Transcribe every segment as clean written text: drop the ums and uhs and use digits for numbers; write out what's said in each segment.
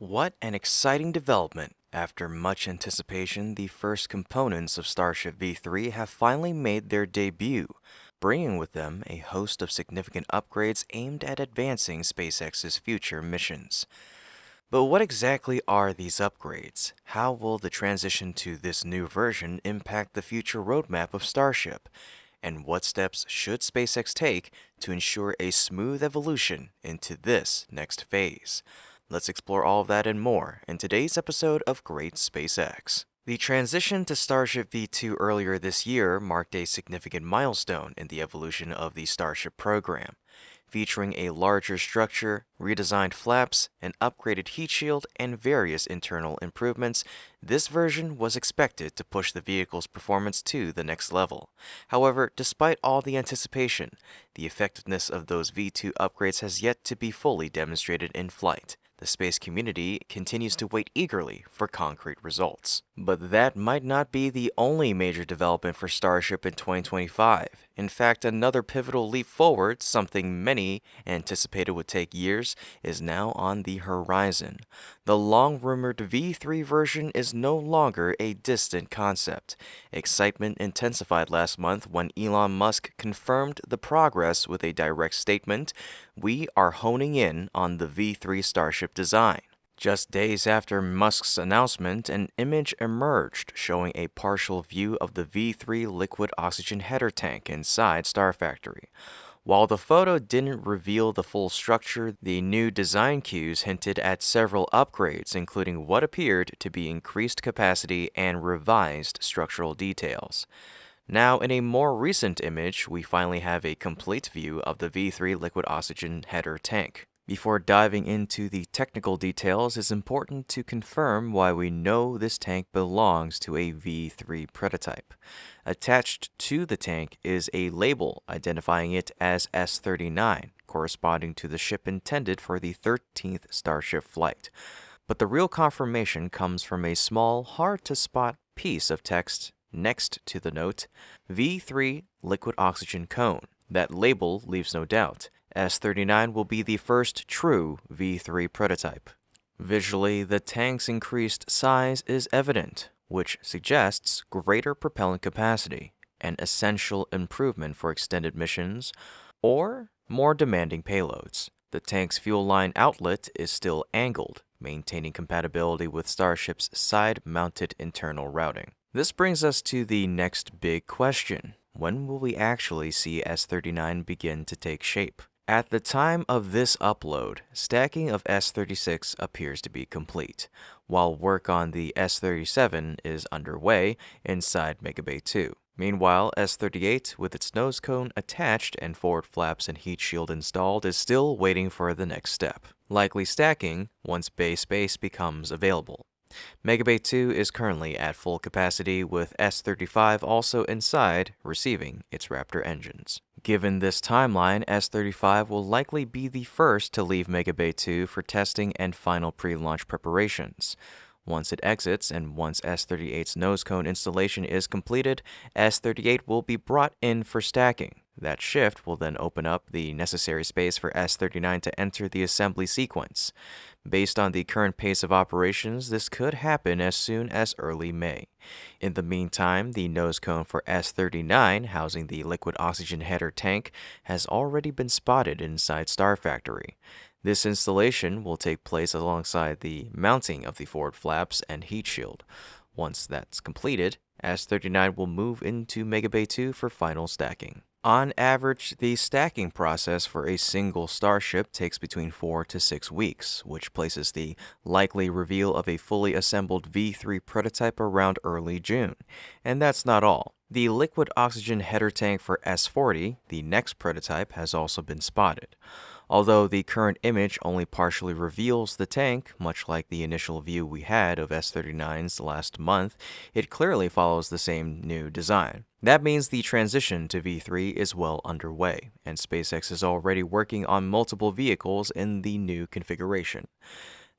What an exciting development! After much anticipation, the first components of Starship V3 have finally made their debut, bringing with them a host of significant upgrades aimed at advancing SpaceX's future missions. But what exactly are these upgrades? How will the transition to this new version impact the future roadmap of Starship? And what steps should SpaceX take to ensure a smooth evolution into this next phase? Let's explore all of that and more in today's episode of Great SpaceX. The transition to Starship V2 earlier this year marked a significant milestone in the evolution of the Starship program. Featuring a larger structure, redesigned flaps, an upgraded heat shield, and various internal improvements, this version was expected to push the vehicle's performance to the next level. However, despite all the anticipation, the effectiveness of those V2 upgrades has yet to be fully demonstrated in flight. The space community continues to wait eagerly for concrete results. But that might not be the only major development for Starship in 2025. In fact, another pivotal leap forward, something many anticipated would take years, is now on the horizon. The long-rumored V3 version is no longer a distant concept. Excitement intensified last month when Elon Musk confirmed the progress with a direct statement, "We are honing in on the V3 Starship design." Just days after Musk's announcement, an image emerged showing a partial view of the V3 liquid oxygen header tank inside Star Factory. While the photo didn't reveal the full structure, the new design cues hinted at several upgrades, including what appeared to be increased capacity and revised structural details. Now, in a more recent image, we finally have a complete view of the V3 liquid oxygen header tank. Before diving into the technical details, it's important to confirm why we know this tank belongs to a V3 prototype. Attached to the tank is a label identifying it as S39, corresponding to the ship intended for the 13th Starship flight. But the real confirmation comes from a small, hard-to-spot piece of text next to the note, V3 liquid oxygen cone. That label leaves no doubt. S39 will be the first true V3 prototype. Visually, the tank's increased size is evident, which suggests greater propellant capacity, an essential improvement for extended missions, or more demanding payloads. The tank's fuel line outlet is still angled, maintaining compatibility with Starship's side-mounted internal routing. This brings us to the next big question. When will we actually see S39 begin to take shape? At the time of this upload, stacking of S36 appears to be complete, while work on the S37 is underway inside Megabay 2. Meanwhile, S38, with its nose cone attached and forward flaps and heat shield installed, is still waiting for the next step, likely stacking once bay space becomes available. Megabay 2 is currently at full capacity, with S35 also inside, receiving its Raptor engines. Given this timeline, S35 will likely be the first to leave Megabay 2 for testing and final pre-launch preparations. Once it exits, and once S38's nose cone installation is completed, S38 will be brought in for stacking. That shift will then open up the necessary space for S39 to enter the assembly sequence. Based on the current pace of operations, this could happen as soon as early May. In the meantime, the nose cone for S39, housing the liquid oxygen header tank, has already been spotted inside Star Factory. This installation will take place alongside the mounting of the forward flaps and heat shield. Once that's completed, S39 will move into Megabay 2 for final stacking. On average, the stacking process for a single Starship takes between 4 to 6 weeks, which places the likely reveal of a fully assembled V3 prototype around early June. And that's not all. The liquid oxygen header tank for S40, the next prototype, has also been spotted. Although the current image only partially reveals the tank, much like the initial view we had of S39's last month, it clearly follows the same new design. That means the transition to V3 is well underway, and SpaceX is already working on multiple vehicles in the new configuration.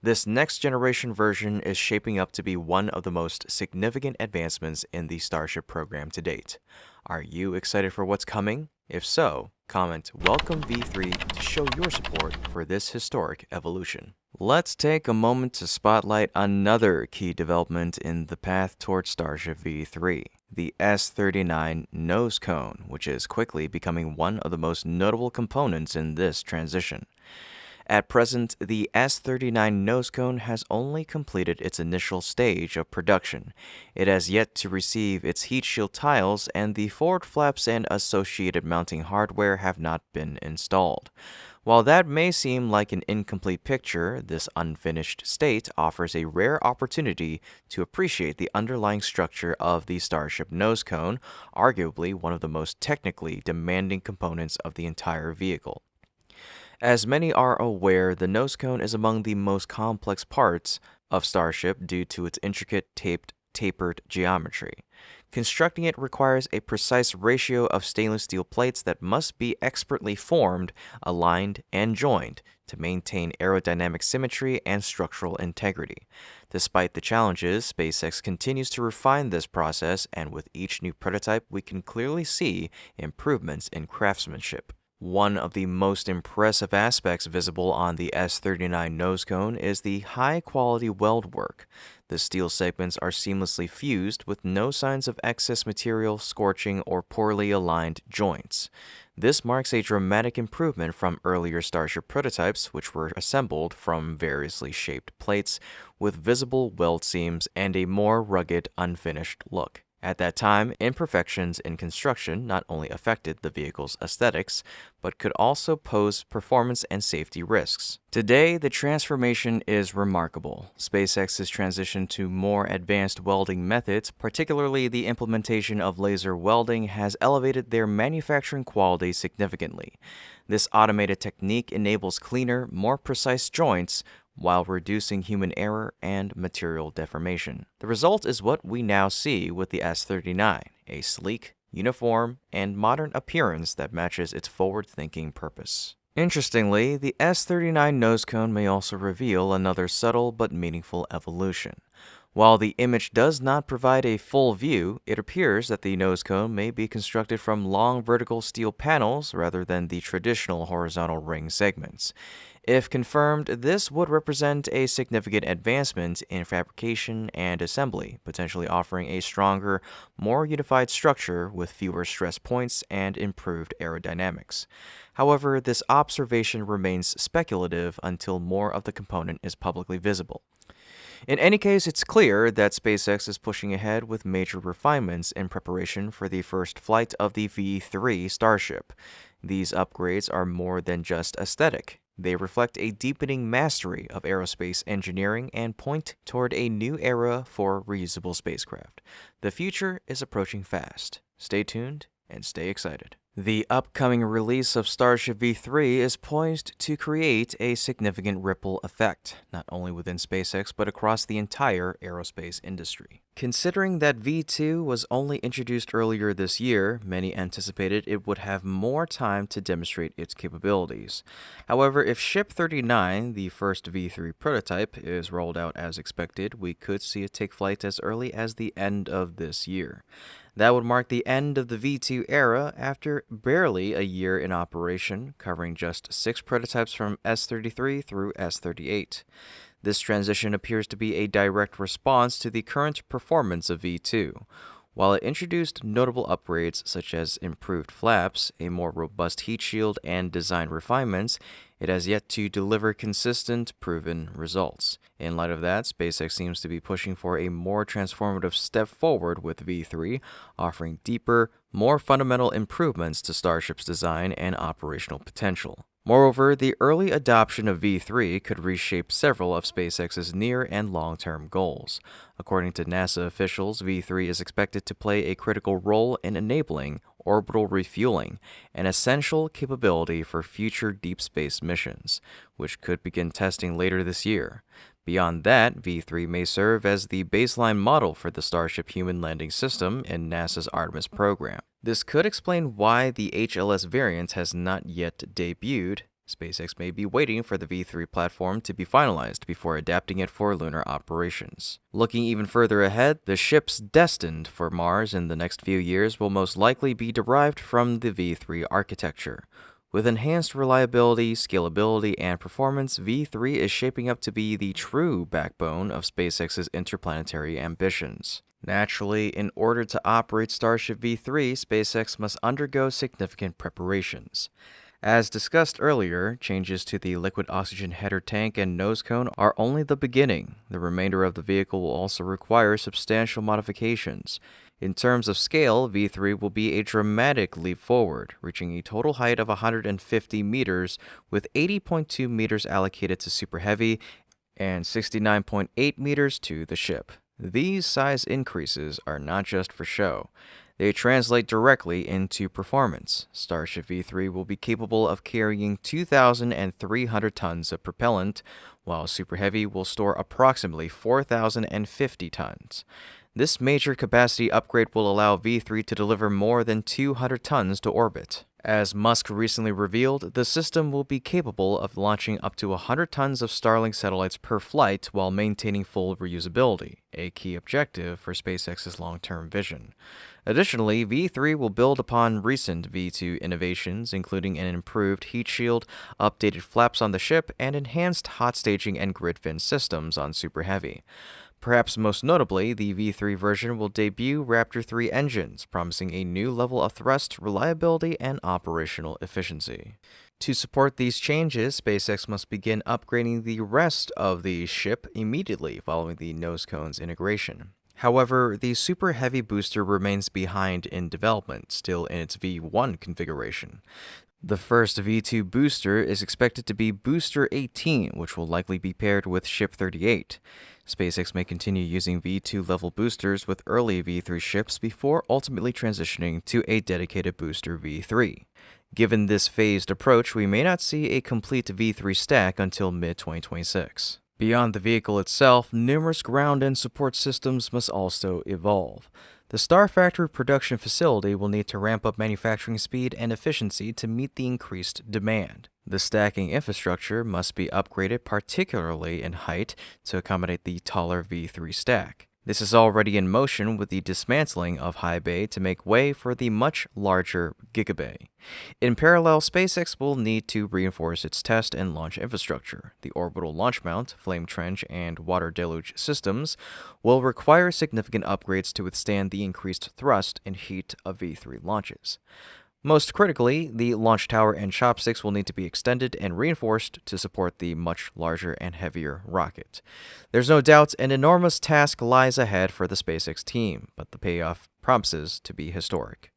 This next-generation version is shaping up to be one of the most significant advancements in the Starship program to date. Are you excited for what's coming? If so, comment "Welcome V3" to show your support for this historic evolution. Let's take a moment to spotlight another key development in the path towards Starship V3, the S-39 nose cone, which is quickly becoming one of the most notable components in this transition. At present, the S-39 nose cone has only completed its initial stage of production. It has yet to receive its heat shield tiles, and the forward flaps and associated mounting hardware have not been installed. While that may seem like an incomplete picture, this unfinished state offers a rare opportunity to appreciate the underlying structure of the Starship nose cone, arguably one of the most technically demanding components of the entire vehicle. As many are aware, the nose cone is among the most complex parts of Starship due to its intricate tapered geometry. Constructing it requires a precise ratio of stainless steel plates that must be expertly formed, aligned, and joined to maintain aerodynamic symmetry and structural integrity. Despite the challenges, SpaceX continues to refine this process, and with each new prototype, we can clearly see improvements in craftsmanship. One of the most impressive aspects visible on the S-39 nose cone is the high-quality weld work. The steel segments are seamlessly fused with no signs of excess material, scorching, or poorly aligned joints. This marks a dramatic improvement from earlier Starship prototypes, which were assembled from variously shaped plates with visible weld seams and a more rugged, unfinished look. At that time, imperfections in construction not only affected the vehicle's aesthetics, but could also pose performance and safety risks. Today, the transformation is remarkable. SpaceX's transition to more advanced welding methods, particularly the implementation of laser welding, has elevated their manufacturing quality significantly. This automated technique enables cleaner, more precise joints, while reducing human error and material deformation. The result is what we now see with the S-39, a sleek, uniform, and modern appearance that matches its forward-thinking purpose. Interestingly, the S-39 nose cone may also reveal another subtle but meaningful evolution. While the image does not provide a full view, it appears that the nose cone may be constructed from long vertical steel panels rather than the traditional horizontal ring segments. If confirmed, this would represent a significant advancement in fabrication and assembly, potentially offering a stronger, more unified structure with fewer stress points and improved aerodynamics. However, this observation remains speculative until more of the component is publicly visible. In any case, it's clear that SpaceX is pushing ahead with major refinements in preparation for the first flight of the V3 Starship. These upgrades are more than just aesthetic. They reflect a deepening mastery of aerospace engineering and point toward a new era for reusable spacecraft. The future is approaching fast. Stay tuned and stay excited. The upcoming release of Starship V3 is poised to create a significant ripple effect, not only within SpaceX but across the entire aerospace industry. Considering that V2 was only introduced earlier this year, many anticipated it would have more time to demonstrate its capabilities. However, if Ship 39, the first V3 prototype, is rolled out as expected, we could see it take flight as early as the end of this year. That would mark the end of the V2 era after barely a year in operation, covering just 6 prototypes from S-33 through S-38. This transition appears to be a direct response to the current performance of V2. While it introduced notable upgrades such as improved flaps, a more robust heat shield, and design refinements, it has yet to deliver consistent, proven results. In light of that, SpaceX seems to be pushing for a more transformative step forward with V3, offering deeper, more fundamental improvements to Starship's design and operational potential. Moreover, the early adoption of V3 could reshape several of SpaceX's near and long-term goals. According to NASA officials, V3 is expected to play a critical role in enabling orbital refueling, an essential capability for future deep space missions, which could begin testing later this year. Beyond that, V3 may serve as the baseline model for the Starship human landing system in NASA's Artemis program. This could explain why the HLS variant has not yet debuted. SpaceX may be waiting for the V3 platform to be finalized before adapting it for lunar operations. Looking even further ahead, the ships destined for Mars in the next few years will most likely be derived from the V3 architecture. With enhanced reliability, scalability, and performance, V3 is shaping up to be the true backbone of SpaceX's interplanetary ambitions. Naturally, in order to operate Starship V3, SpaceX must undergo significant preparations. As discussed earlier, changes to the liquid oxygen header tank and nose cone are only the beginning. The remainder of the vehicle will also require substantial modifications. In terms of scale, V3 will be a dramatic leap forward, reaching a total height of 150 meters, with 80.2 meters allocated to Super Heavy and 69.8 meters to the ship. These size increases are not just for show. They translate directly into performance. Starship V3 will be capable of carrying 2,300 tons of propellant, while Super Heavy will store approximately 4,050 tons. This major capacity upgrade will allow V3 to deliver more than 200 tons to orbit. As Musk recently revealed, the system will be capable of launching up to 100 tons of Starlink satellites per flight while maintaining full reusability, a key objective for SpaceX's long-term vision. Additionally, V3 will build upon recent V2 innovations, including an improved heat shield, updated flaps on the ship, and enhanced hot staging and grid fin systems on Super Heavy. Perhaps most notably, the V3 version will debut Raptor 3 engines, promising a new level of thrust, reliability, and operational efficiency. To support these changes, SpaceX must begin upgrading the rest of the ship immediately following the nose cone's integration. However, the Super Heavy booster remains behind in development, still in its V1 configuration. The first V2 booster is expected to be Booster 18, which will likely be paired with Ship 38. SpaceX may continue using V2 level boosters with early V3 ships before ultimately transitioning to a dedicated booster V3. Given this phased approach, we may not see a complete V3 stack until mid-2026. Beyond the vehicle itself, numerous ground and support systems must also evolve. The Star Factory production facility will need to ramp up manufacturing speed and efficiency to meet the increased demand. The stacking infrastructure must be upgraded, particularly in height, to accommodate the taller V3 stack. This is already in motion with the dismantling of High Bay to make way for the much larger Gigabay. In parallel, SpaceX will need to reinforce its test and launch infrastructure. The orbital launch mount, flame trench, and water deluge systems will require significant upgrades to withstand the increased thrust and heat of V3 launches. Most critically, the launch tower and chopsticks will need to be extended and reinforced to support the much larger and heavier rocket. There's no doubt an enormous task lies ahead for the SpaceX team, but the payoff promises to be historic.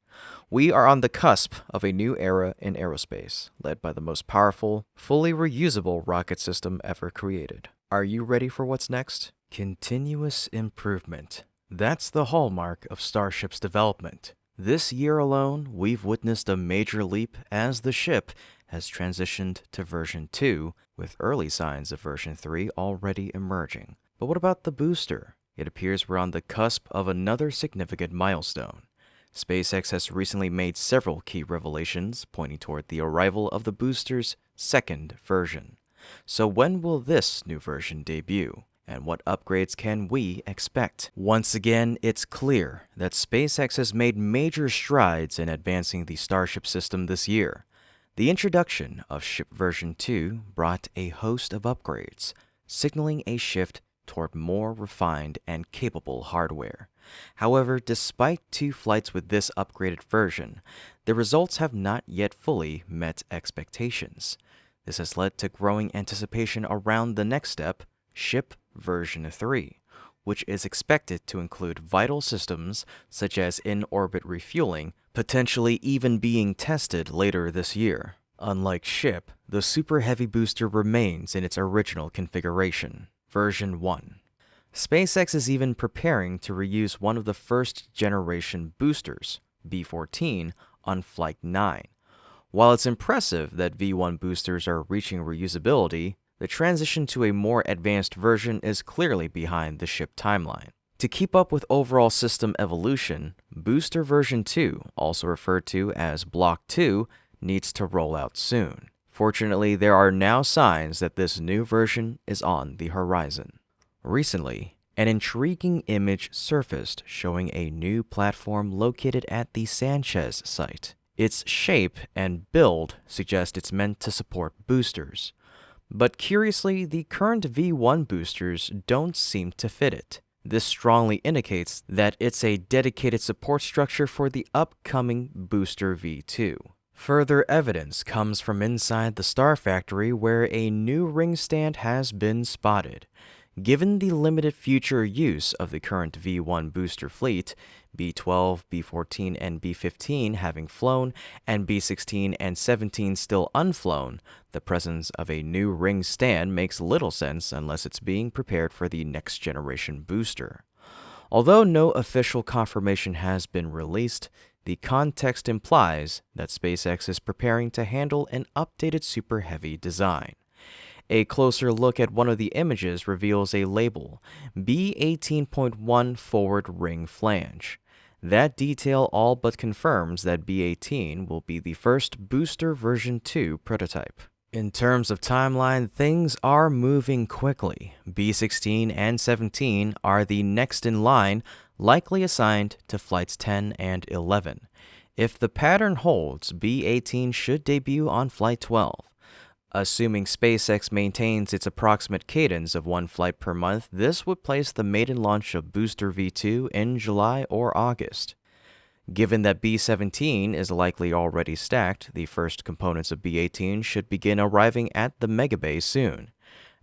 We are on the cusp of a new era in aerospace, led by the most powerful, fully reusable rocket system ever created. Are you ready for what's next? Continuous improvement. That's the hallmark of Starship's development. This year alone, we've witnessed a major leap as the ship has transitioned to version 2, with early signs of version 3 already emerging. But what about the booster? It appears we're on the cusp of another significant milestone. SpaceX has recently made several key revelations pointing toward the arrival of the booster's second version. So when will this new version debut? And what upgrades can we expect? Once again, it's clear that SpaceX has made major strides in advancing the Starship system this year. The introduction of Ship version 2 brought a host of upgrades, signaling a shift toward more refined and capable hardware. However, despite 2 flights with this upgraded version, the results have not yet fully met expectations. This has led to growing anticipation around the next step, Ship version 3, which is expected to include vital systems such as in-orbit refueling, potentially even being tested later this year. Unlike Ship, the Super Heavy booster remains in its original configuration, version 1. SpaceX is even preparing to reuse one of the first-generation boosters, B14, on Flight 9. While it's impressive that V1 boosters are reaching reusability, the transition to a more advanced version is clearly behind the ship timeline. To keep up with overall system evolution, Booster version 2, also referred to as Block 2, needs to roll out soon. Fortunately, there are now signs that this new version is on the horizon. Recently, an intriguing image surfaced showing a new platform located at the Sanchez site. Its shape and build suggest it's meant to support boosters. But curiously, the current V1 boosters don't seem to fit it. This strongly indicates that it's a dedicated support structure for the upcoming booster V2. Further evidence comes from inside the Star Factory, where a new ring stand has been spotted. Given the limited future use of the current V1 booster fleet, B12, B14, and B15 having flown, and B16 and 17 still unflown, the presence of a new ring stand makes little sense unless it's being prepared for the next generation booster. Although no official confirmation has been released, the context implies that SpaceX is preparing to handle an updated Super Heavy design. A closer look at one of the images reveals a label, B18.1 forward ring flange. That detail all but confirms that B18 will be the first booster version 2 prototype. In terms of timeline, things are moving quickly. B16 and 17 are the next in line, likely assigned to flights 10 and 11. If the pattern holds, B18 should debut on flight 12. Assuming SpaceX maintains its approximate cadence of one flight per month, this would place the maiden launch of Booster V2 in July or August. Given that B-17 is likely already stacked, the first components of B-18 should begin arriving at the megabay soon.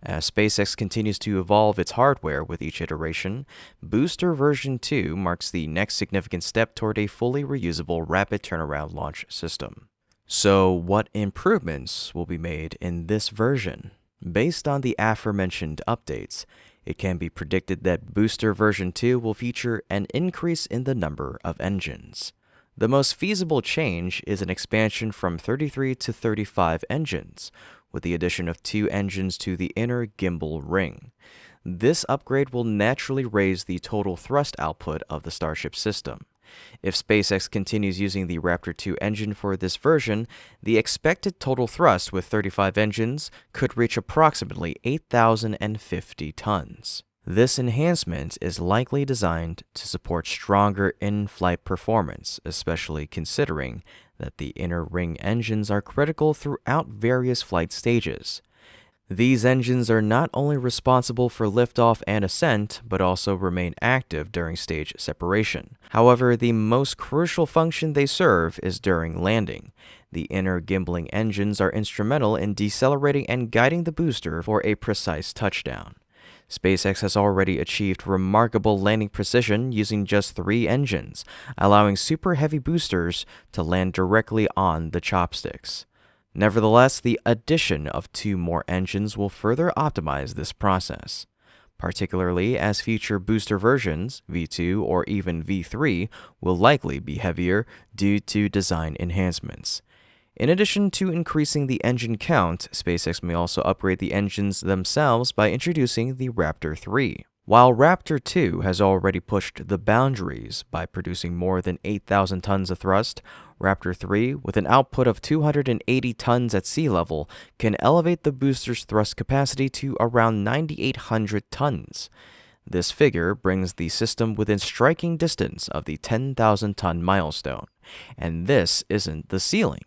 As SpaceX continues to evolve its hardware with each iteration, Booster version 2 marks the next significant step toward a fully reusable rapid turnaround launch system. So, what improvements will be made in this version? Based on the aforementioned updates, it can be predicted that Booster version 2 will feature an increase in the number of engines. The most feasible change is an expansion from 33 to 35 engines, with the addition of 2 engines to the inner gimbal ring. This upgrade will naturally raise the total thrust output of the Starship system. If SpaceX continues using the Raptor 2 engine for this version, the expected total thrust with 35 engines could reach approximately 8,050 tons. This enhancement is likely designed to support stronger in-flight performance, especially considering that the inner ring engines are critical throughout various flight stages. These engines are not only responsible for liftoff and ascent, but also remain active during stage separation. However, the most crucial function they serve is during landing. The inner gimbling engines are instrumental in decelerating and guiding the booster for a precise touchdown. SpaceX has already achieved remarkable landing precision using just 3 engines, allowing super heavy boosters to land directly on the chopsticks. Nevertheless, the addition of 2 more engines will further optimize this process, particularly as future booster versions, V2 or even V3, will likely be heavier due to design enhancements. In addition to increasing the engine count, SpaceX may also upgrade the engines themselves by introducing the Raptor 3. While Raptor 2 has already pushed the boundaries by producing more than 8,000 tons of thrust, Raptor 3, with an output of 280 tons at sea level, can elevate the booster's thrust capacity to around 9,800 tons. This figure brings the system within striking distance of the 10,000-ton milestone. And this isn't the ceiling.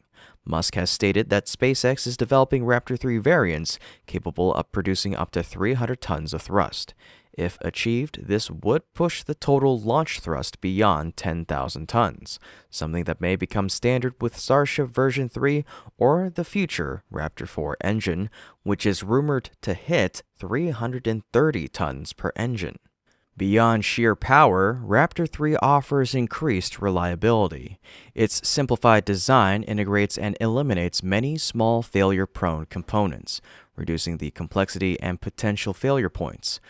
Musk has stated that SpaceX is developing Raptor 3 variants capable of producing up to 300 tons of thrust. If achieved, this would push the total launch thrust beyond 10,000 tons, something that may become standard with Starship version 3 or the future Raptor 4 engine, which is rumored to hit 330 tons per engine. Beyond sheer power, Raptor 3 offers increased reliability. Its simplified design integrates and eliminates many small failure-prone components, reducing the complexity and potential failure points.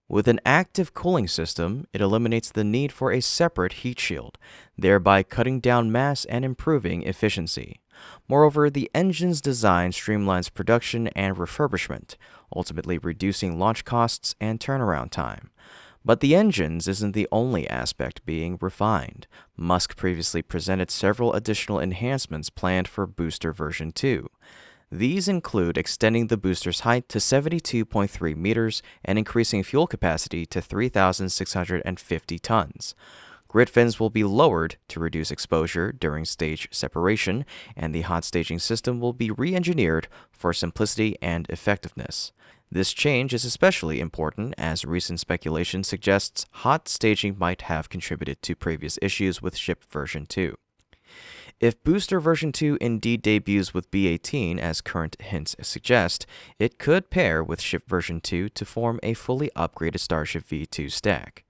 With an active cooling system, it eliminates the need for a separate heat shield, thereby cutting down mass and improving efficiency. Moreover, the engine's design streamlines production and refurbishment, ultimately reducing launch costs and turnaround time. But the engines isn't the only aspect being refined. Musk previously presented several additional enhancements planned for Booster version 2. These include extending the booster's height to 72.3 meters and increasing fuel capacity to 3,650 tons. Grid fins will be lowered to reduce exposure during stage separation, and the hot staging system will be re-engineered for simplicity and effectiveness. This change is especially important as recent speculation suggests hot staging might have contributed to previous issues with ship version 2. If booster version 2 indeed debuts with B18, as current hints suggest, it could pair with ship version 2 to form a fully upgraded Starship V2 stack.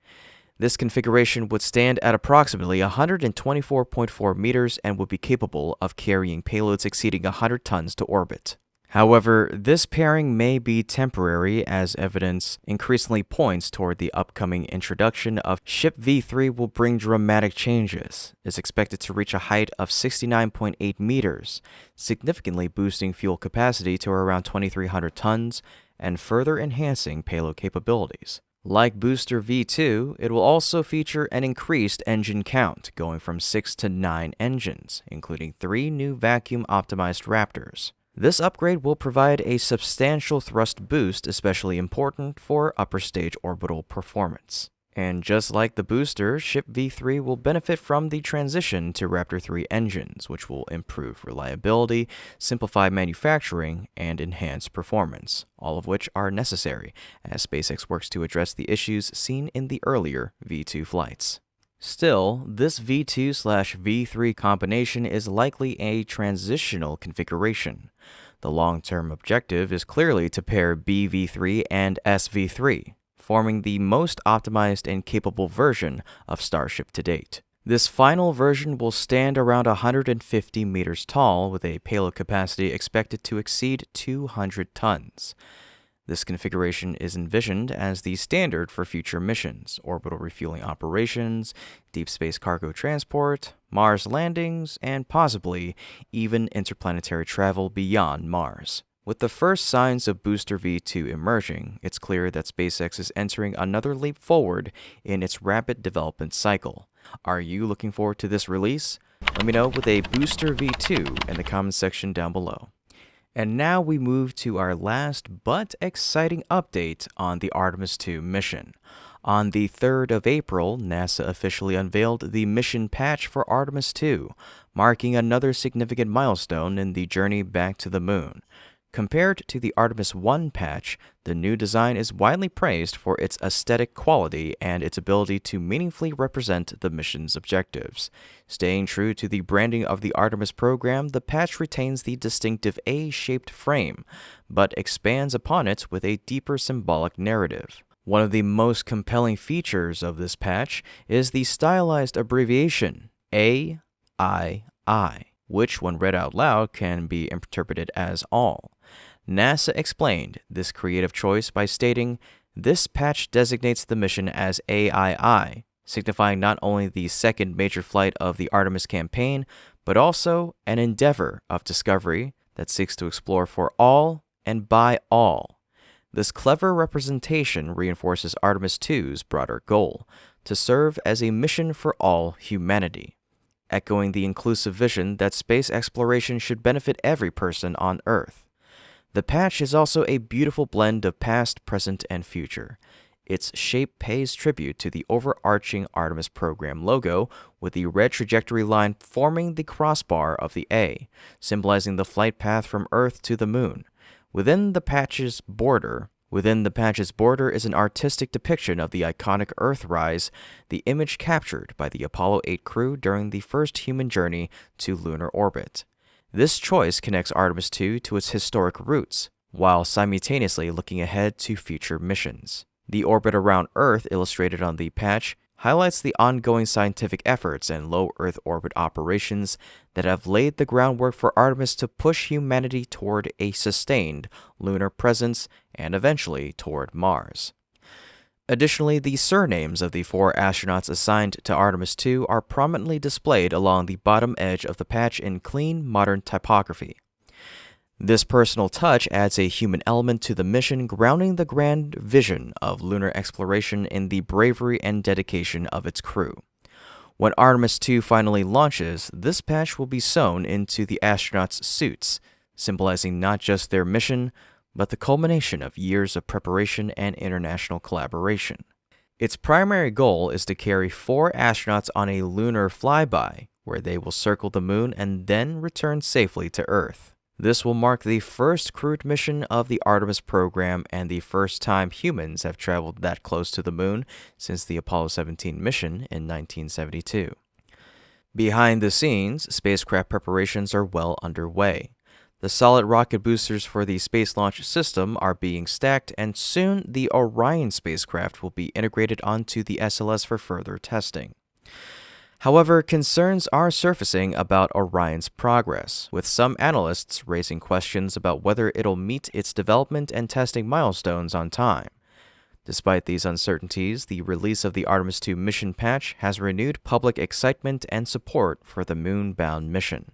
This configuration would stand at approximately 124.4 meters and would be capable of carrying payloads exceeding 100 tons to orbit. However, this pairing may be temporary, as evidence increasingly points toward the upcoming introduction of Ship V3 will bring dramatic changes. It's expected to reach a height of 69.8 meters, significantly boosting fuel capacity to around 2,300 tons and further enhancing payload capabilities. Like Booster V2, it will also feature an increased engine count, going from 6 to 9 engines, including 3 new vacuum-optimized Raptors. This upgrade will provide a substantial thrust boost, especially important for upper stage orbital performance. And just like the booster, Ship V3 will benefit from the transition to Raptor 3 engines, which will improve reliability, simplify manufacturing, and enhance performance, all of which are necessary as SpaceX works to address the issues seen in the earlier V2 flights. Still, this V2/V3 combination is likely a transitional configuration. The long-term objective is clearly to pair BV3 and SV3, forming the most optimized and capable version of Starship to date. This final version will stand around 150 meters tall, with a payload capacity expected to exceed 200 tons. This configuration is envisioned as the standard for future missions, orbital refueling operations, deep space cargo transport, Mars landings, and possibly even interplanetary travel beyond Mars. With the first signs of Booster V2 emerging, it's clear that SpaceX is entering another leap forward in its rapid development cycle. Are you looking forward to this release? Let me know with a Booster V2 in the comments section down below. And now we move to our last but exciting update on the Artemis II mission. On the 3rd of April, NASA officially unveiled the mission patch for Artemis II, marking another significant milestone in the journey back to the moon. Compared to the Artemis I patch, the new design is widely praised for its aesthetic quality and its ability to meaningfully represent the mission's objectives. Staying true to the branding of the Artemis program, the patch retains the distinctive A-shaped frame, but expands upon it with a deeper symbolic narrative. One of the most compelling features of this patch is the stylized abbreviation AII, which, when read out loud, can be interpreted as all. NASA explained this creative choice by stating, "This patch designates the mission as AII, signifying not only the second major flight of the Artemis campaign, but also an endeavor of discovery that seeks to explore for all and by all." This clever representation reinforces Artemis II's broader goal, to serve as a mission for all humanity, echoing the inclusive vision that space exploration should benefit every person on Earth. The patch is also a beautiful blend of past, present, and future. Its shape pays tribute to the overarching Artemis program logo, with the red trajectory line forming the crossbar of the A, symbolizing the flight path from Earth to the Moon. Within the patch's border is an artistic depiction of the iconic Earthrise, the image captured by the Apollo 8 crew during the first human journey to lunar orbit. This choice connects Artemis II to its historic roots, while simultaneously looking ahead to future missions. The orbit around Earth illustrated on the patch highlights the ongoing scientific efforts and low Earth orbit operations that have laid the groundwork for Artemis to push humanity toward a sustained lunar presence and eventually toward Mars. Additionally, the surnames of the 4 astronauts assigned to Artemis II are prominently displayed along the bottom edge of the patch in clean, modern typography. This personal touch adds a human element to the mission, grounding the grand vision of lunar exploration in the bravery and dedication of its crew. When Artemis II finally launches, this patch will be sewn into the astronauts' suits, symbolizing not just their mission, but the culmination of years of preparation and international collaboration. Its primary goal is to carry 4 astronauts on a lunar flyby, where they will circle the moon and then return safely to Earth. This will mark the first crewed mission of the Artemis program and the first time humans have traveled that close to the moon since the Apollo 17 mission in 1972. Behind the scenes, spacecraft preparations are well underway. The solid rocket boosters for the Space Launch System are being stacked, and soon the Orion spacecraft will be integrated onto the SLS for further testing. However, concerns are surfacing about Orion's progress, with some analysts raising questions about whether it'll meet its development and testing milestones on time. Despite these uncertainties, the release of the Artemis II mission patch has renewed public excitement and support for the moon-bound mission.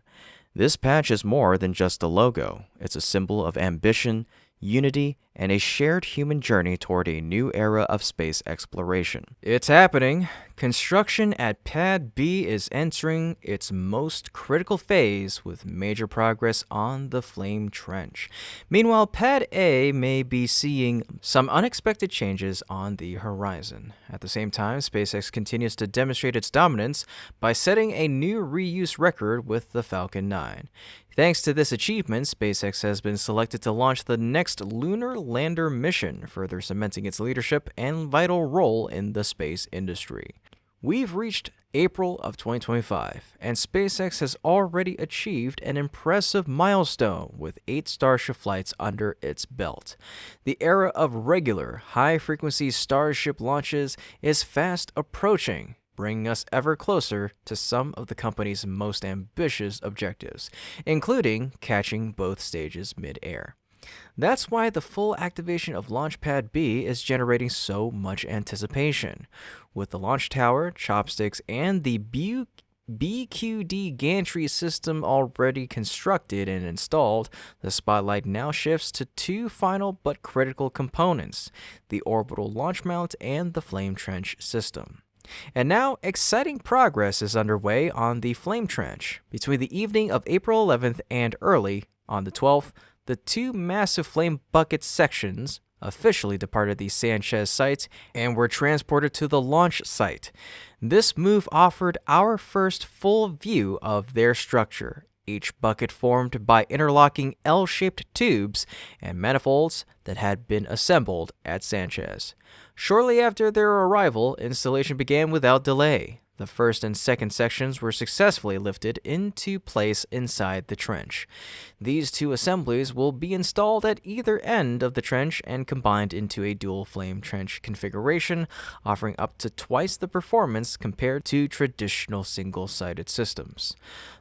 This patch is more than just a logo. It's a symbol of ambition, unity, and a shared human journey toward a new era of space exploration. It's happening. Construction at Pad B is entering its most critical phase with major progress on the Flame Trench. Meanwhile, Pad A may be seeing some unexpected changes on the horizon. At the same time, SpaceX continues to demonstrate its dominance by setting a new reuse record with the Falcon 9. Thanks to this achievement, SpaceX has been selected to launch the next lunar lander mission, further cementing its leadership and vital role in the space industry. We've reached April of 2025, and SpaceX has already achieved an impressive milestone with 8 Starship flights under its belt. The era of regular, high-frequency Starship launches is fast approaching, bringing us ever closer to some of the company's most ambitious objectives, including catching both stages mid-air. That's why the full activation of Launchpad B is generating so much anticipation. With the launch tower, chopsticks, and the BQD gantry system already constructed and installed, the spotlight now shifts to 2 final but critical components: the orbital launch mount and the Flame Trench system. And now, exciting progress is underway on the Flame Trench. Between the evening of April 11th and early on the 12th, the 2 massive flame bucket sections officially departed the Sanchez site and were transported to the launch site. This move offered our first full view of their structure, each bucket formed by interlocking L-shaped tubes and manifolds that had been assembled at Sanchez. Shortly after their arrival, installation began without delay. The first and second sections were successfully lifted into place inside the trench. These 2 assemblies will be installed at either end of the trench and combined into a dual flame trench configuration, offering up to twice the performance compared to traditional single-sided systems.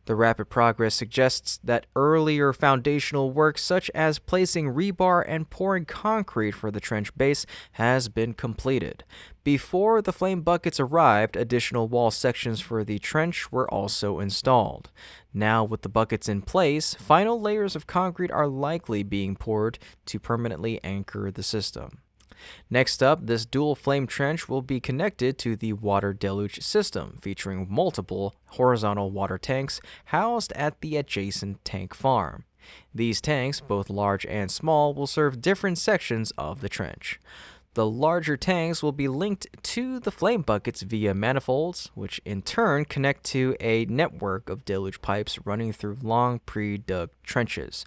The rapid progress suggests that earlier foundational work, such as placing rebar and pouring concrete for the trench base, has been completed. Before the flame buckets arrived, additional wall sections for the trench were also installed. Now, with the buckets in place, final layers of concrete are likely being poured to permanently anchor the system. Next up, this dual flame trench will be connected to the water deluge system, featuring multiple horizontal water tanks housed at the adjacent tank farm. These tanks, both large and small, will serve different sections of the trench. The larger tanks will be linked to the flame buckets via manifolds, which in turn connect to a network of deluge pipes running through long pre-dug trenches.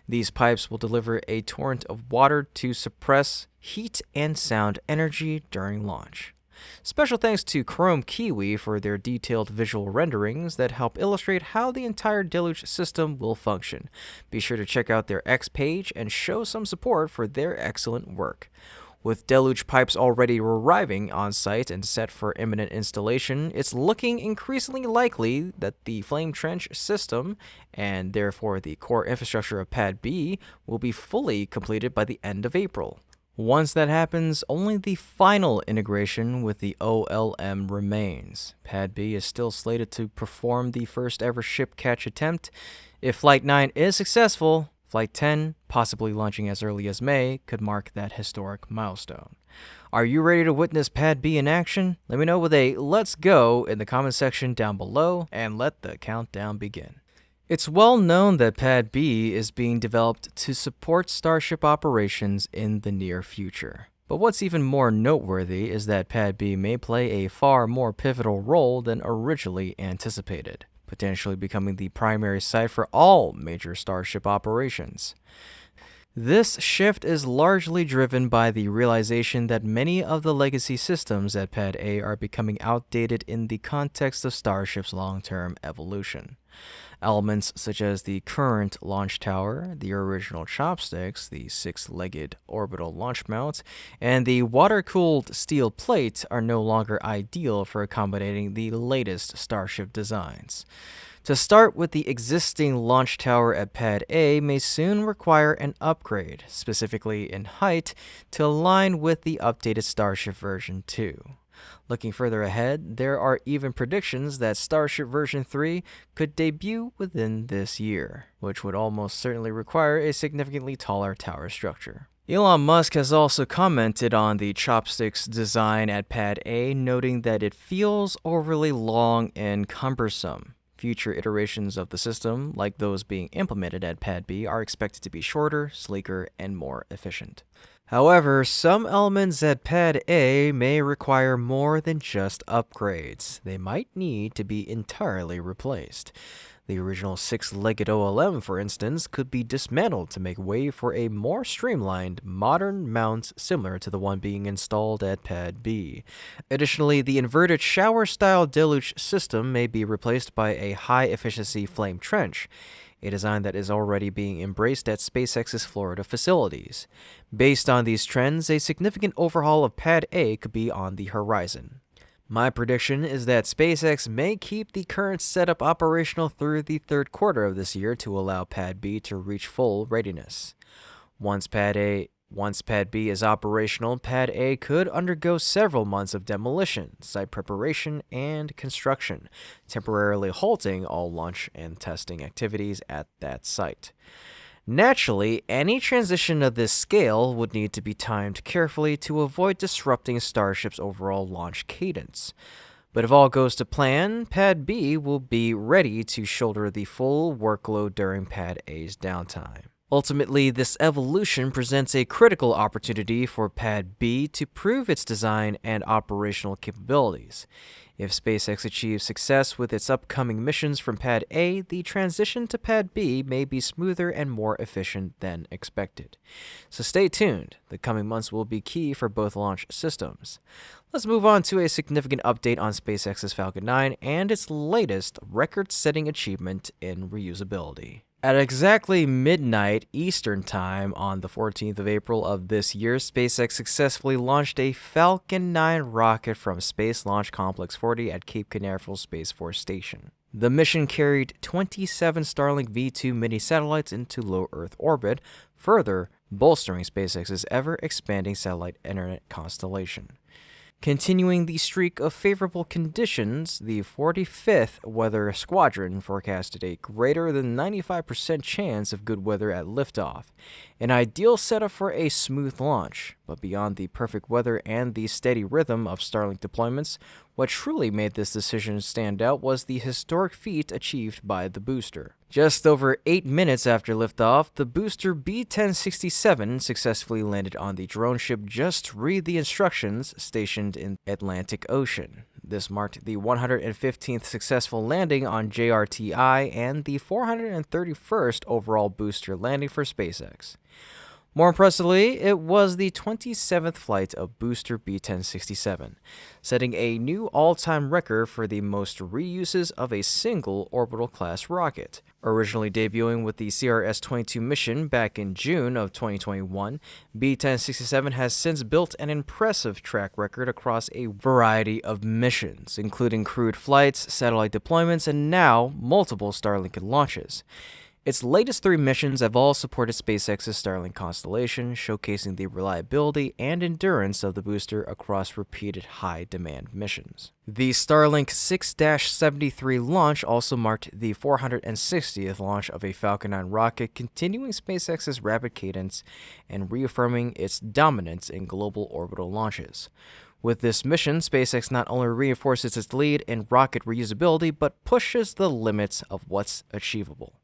These pipes will deliver a torrent of water to suppress heat and sound energy during launch. Special thanks to Chrome Kiwi for their detailed visual renderings that help illustrate how the entire deluge system will function. Be sure to check out their X page and show some support for their excellent work. With deluge pipes already arriving on site and set for imminent installation, it's looking increasingly likely that the Flame Trench system, and therefore the core infrastructure of Pad B, will be fully completed by the end of April. Once that happens, only the final integration with the OLM remains. Pad B is still slated to perform the first ever ship catch attempt. If Flight 9 is successful, Flight 10, possibly launching as early as May, could mark that historic milestone. Are you ready to witness Pad B in action? Let me know with a "let's go" in the comment section down below, and let the countdown begin. It's well known that Pad B is being developed to support Starship operations in the near future. But what's even more noteworthy is that Pad B may play a far more pivotal role than originally anticipated, potentially becoming the primary site for all major Starship operations. This shift is largely driven by the realization that many of the legacy systems at Pad A are becoming outdated in the context of Starship's long-term evolution. Elements such as the current launch tower, the original chopsticks, the six-legged orbital launch mount, and the water-cooled steel plate are no longer ideal for accommodating the latest Starship designs. To start with, the existing launch tower at Pad A may soon require an upgrade, specifically in height, to align with the updated Starship version 2. Looking further ahead, there are even predictions that Starship version 3 could debut within this year, which would almost certainly require a significantly taller tower structure. Elon Musk has also commented on the chopsticks design at Pad A, noting that it feels overly long and cumbersome. Future iterations of the system, like those being implemented at Pad B, are expected to be shorter, sleeker, and more efficient. However, some elements at Pad A may require more than just upgrades. They might need to be entirely replaced. The original six-legged OLM, for instance, could be dismantled to make way for a more streamlined, modern mount similar to the one being installed at Pad B. Additionally, the inverted shower-style deluge system may be replaced by a high-efficiency flame trench, a design that is already being embraced at SpaceX's Florida facilities. Based on these trends, a significant overhaul of Pad A could be on the horizon. My prediction is that SpaceX may keep the current setup operational through the third quarter of this year to allow Pad B to reach full readiness. Once Pad B is operational, Pad A could undergo several months of demolition, site preparation, and construction, temporarily halting all launch and testing activities at that site. Naturally, any transition of this scale would need to be timed carefully to avoid disrupting Starship's overall launch cadence. But if all goes to plan, Pad B will be ready to shoulder the full workload during Pad A's downtime. Ultimately, this evolution presents a critical opportunity for Pad B to prove its design and operational capabilities. If SpaceX achieves success with its upcoming missions from Pad A, the transition to Pad B may be smoother and more efficient than expected. So stay tuned. The coming months will be key for both launch systems. Let's move on to a significant update on SpaceX's Falcon 9 and its latest record-setting achievement in reusability. At exactly midnight Eastern Time on the 14th of April of this year, SpaceX successfully launched a Falcon 9 rocket from Space Launch Complex 40 at Cape Canaveral Space Force Station. The mission carried 27 Starlink V2 mini-satellites into low Earth orbit, further bolstering SpaceX's ever-expanding satellite internet constellation. Continuing the streak of favorable conditions, the 45th Weather Squadron forecasted a greater than 95% chance of good weather at liftoff, an ideal setup for a smooth launch. But beyond the perfect weather and the steady rhythm of Starlink deployments, what truly made this decision stand out was the historic feat achieved by the booster. Just over 8 minutes after liftoff, the booster B-1067 successfully landed on the drone ship Just Read the Instructions stationed in Atlantic Ocean. This marked the 115th successful landing on JRTI and the 431st overall booster landing for SpaceX. More impressively, it was the 27th flight of Booster B-1067, setting a new all-time record for the most reuses of a single orbital-class rocket. Originally debuting with the CRS-22 mission back in June of 2021, B-1067 has since built an impressive track record across a variety of missions, including crewed flights, satellite deployments, and now multiple Starlink launches. Its latest 3 missions have all supported SpaceX's Starlink constellation, showcasing the reliability and endurance of the booster across repeated high-demand missions. The Starlink 6-73 launch also marked the 460th launch of a Falcon 9 rocket, continuing SpaceX's rapid cadence and reaffirming its dominance in global orbital launches. With this mission, SpaceX not only reinforces its lead in rocket reusability, but pushes the limits of what's achievable.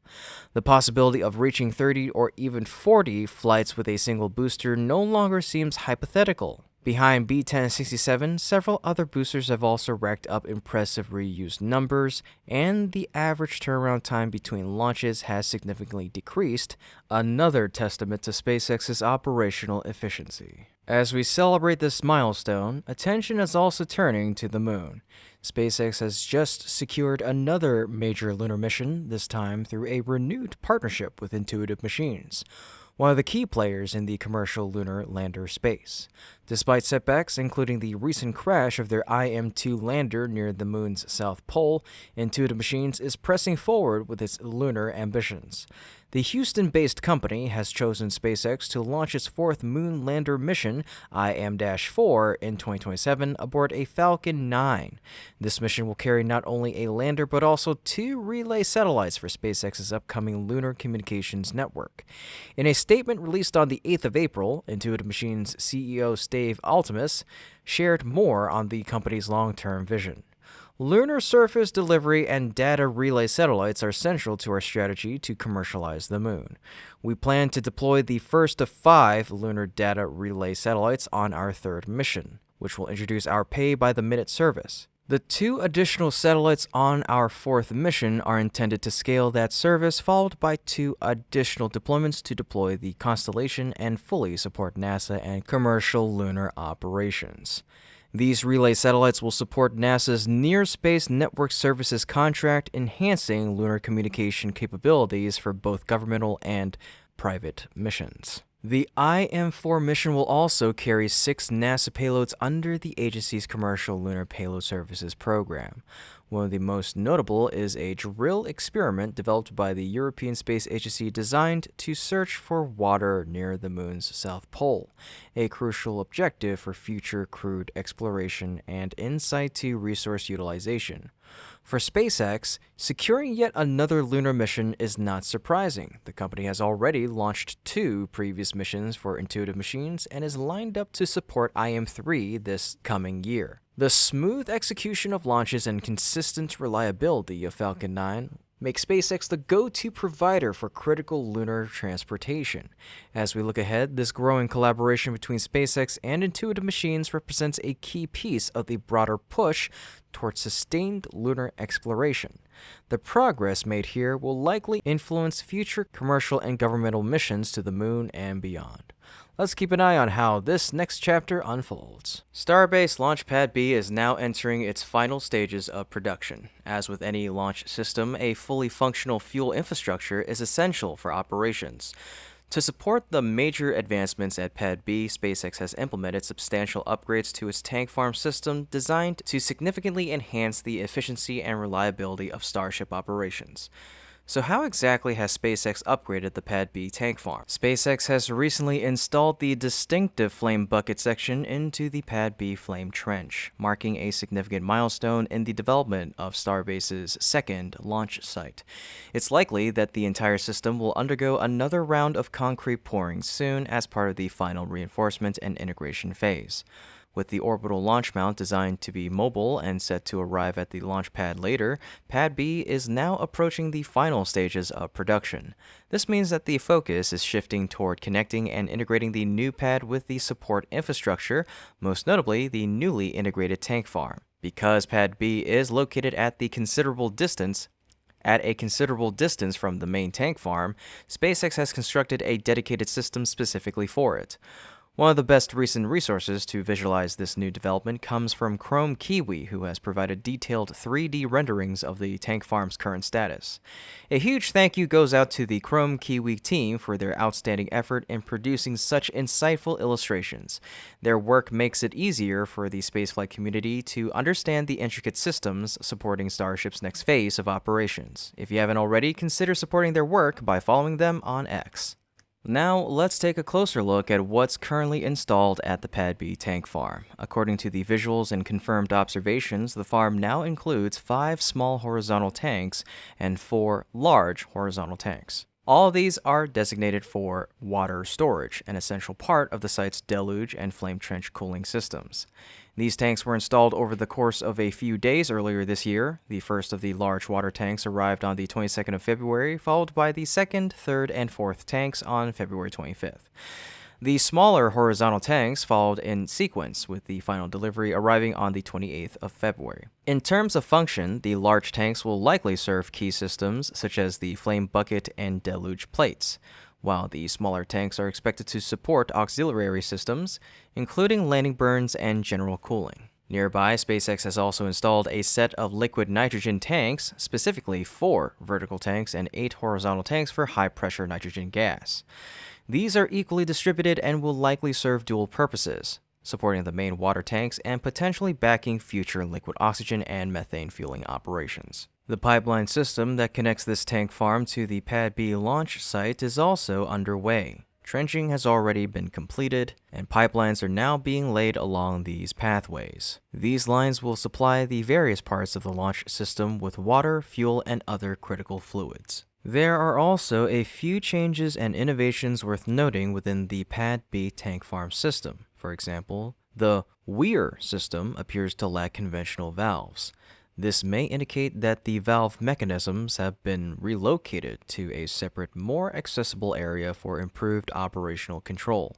The possibility of reaching 30 or even 40 flights with a single booster no longer seems hypothetical. Behind B-1067, several other boosters have also racked up impressive reused numbers, and the average turnaround time between launches has significantly decreased, another testament to SpaceX's operational efficiency. As we celebrate this milestone, attention is also turning to the moon. SpaceX has just secured another major lunar mission, this time through a renewed partnership with Intuitive Machines, one of the key players in the commercial lunar lander space. Despite setbacks, including the recent crash of their IM-2 lander near the moon's south pole, Intuitive Machines is pressing forward with its lunar ambitions. The Houston-based company has chosen SpaceX to launch its fourth moon lander mission, IM-4, in 2027 aboard a Falcon 9. This mission will carry not only a lander but also 2 relay satellites for SpaceX's upcoming lunar communications network. In a statement released on the 8th of April, Intuitive Machines CEO Steve Altemus shared more on the company's long-term vision. Lunar surface delivery and data relay satellites are central to our strategy to commercialize the moon. We plan to deploy the first of 5 lunar data relay satellites on our third mission, which will introduce our pay-by-the-minute service. The 2 additional satellites on our fourth mission are intended to scale that service, followed by 2 additional deployments to deploy the constellation and fully support NASA and commercial lunar operations. These relay satellites will support NASA's Near Space Network Services contract, enhancing lunar communication capabilities for both governmental and private missions. The IM-4 mission will also carry 6 NASA payloads under the agency's Commercial Lunar Payload Services program. One of the most notable is a drill experiment developed by the European Space Agency designed to search for water near the moon's south pole, a crucial objective for future crewed exploration and in situ resource utilization. For SpaceX, securing yet another lunar mission is not surprising. The company has already launched 2 previous missions for Intuitive Machines and is lined up to support IM-3 this coming year. The smooth execution of launches and consistent reliability of Falcon 9 make SpaceX the go-to provider for critical lunar transportation. As we look ahead, this growing collaboration between SpaceX and Intuitive Machines represents a key piece of the broader push towards sustained lunar exploration. The progress made here will likely influence future commercial and governmental missions to the moon and beyond. Let's keep an eye on how this next chapter unfolds. Starbase Launch Pad B is now entering its final stages of production. As with any launch system, a fully functional fuel infrastructure is essential for operations. To support the major advancements at Pad B, SpaceX has implemented substantial upgrades to its tank farm system designed to significantly enhance the efficiency and reliability of Starship operations. So how exactly has SpaceX upgraded the Pad B tank farm? SpaceX has recently installed the distinctive flame bucket section into the Pad B flame trench, marking a significant milestone in the development of Starbase's second launch site. It's likely that the entire system will undergo another round of concrete pouring soon as part of the final reinforcement and integration phase. With the orbital launch mount designed to be mobile and set to arrive at the launch pad later, Pad B is now approaching the final stages of production. This means that the focus is shifting toward connecting and integrating the new pad with the support infrastructure, most notably the newly integrated tank farm. Because Pad B is located at a considerable distance from the main tank farm, SpaceX has constructed a dedicated system specifically for it. One of the best recent resources to visualize this new development comes from Chrome Kiwi, who has provided detailed 3D renderings of the tank farm's current status. A huge thank you goes out to the Chrome Kiwi team for their outstanding effort in producing such insightful illustrations. Their work makes it easier for the spaceflight community to understand the intricate systems supporting Starship's next phase of operations. If you haven't already, consider supporting their work by following them on X. Now, let's take a closer look at what's currently installed at the Pad B tank farm. According to the visuals and confirmed observations, the farm now includes 5 small horizontal tanks and 4 large horizontal tanks. All of these are designated for water storage, an essential part of the site's deluge and flame trench cooling systems. These tanks were installed over the course of a few days earlier this year. The first of the large water tanks arrived on the 22nd of February, followed by the second, third, and fourth tanks on February 25th. The smaller horizontal tanks followed in sequence, with the final delivery arriving on the 28th of February. In terms of function, the large tanks will likely serve key systems such as the flame bucket and deluge plates, while the smaller tanks are expected to support auxiliary systems, including landing burns and general cooling. Nearby, SpaceX has also installed a set of liquid nitrogen tanks, specifically 4 vertical tanks and 8 horizontal tanks for high-pressure nitrogen gas. These are equally distributed and will likely serve dual purposes, supporting the main water tanks and potentially backing future liquid oxygen and methane fueling operations. The pipeline system that connects this tank farm to the Pad B launch site is also underway. Trenching has already been completed, and pipelines are now being laid along these pathways. These lines will supply the various parts of the launch system with water, fuel, and other critical fluids. There are also a few changes and innovations worth noting within the Pad B tank farm system. For example, the Weir system appears to lack conventional valves. This may indicate that the valve mechanisms have been relocated to a separate, more accessible area for improved operational control.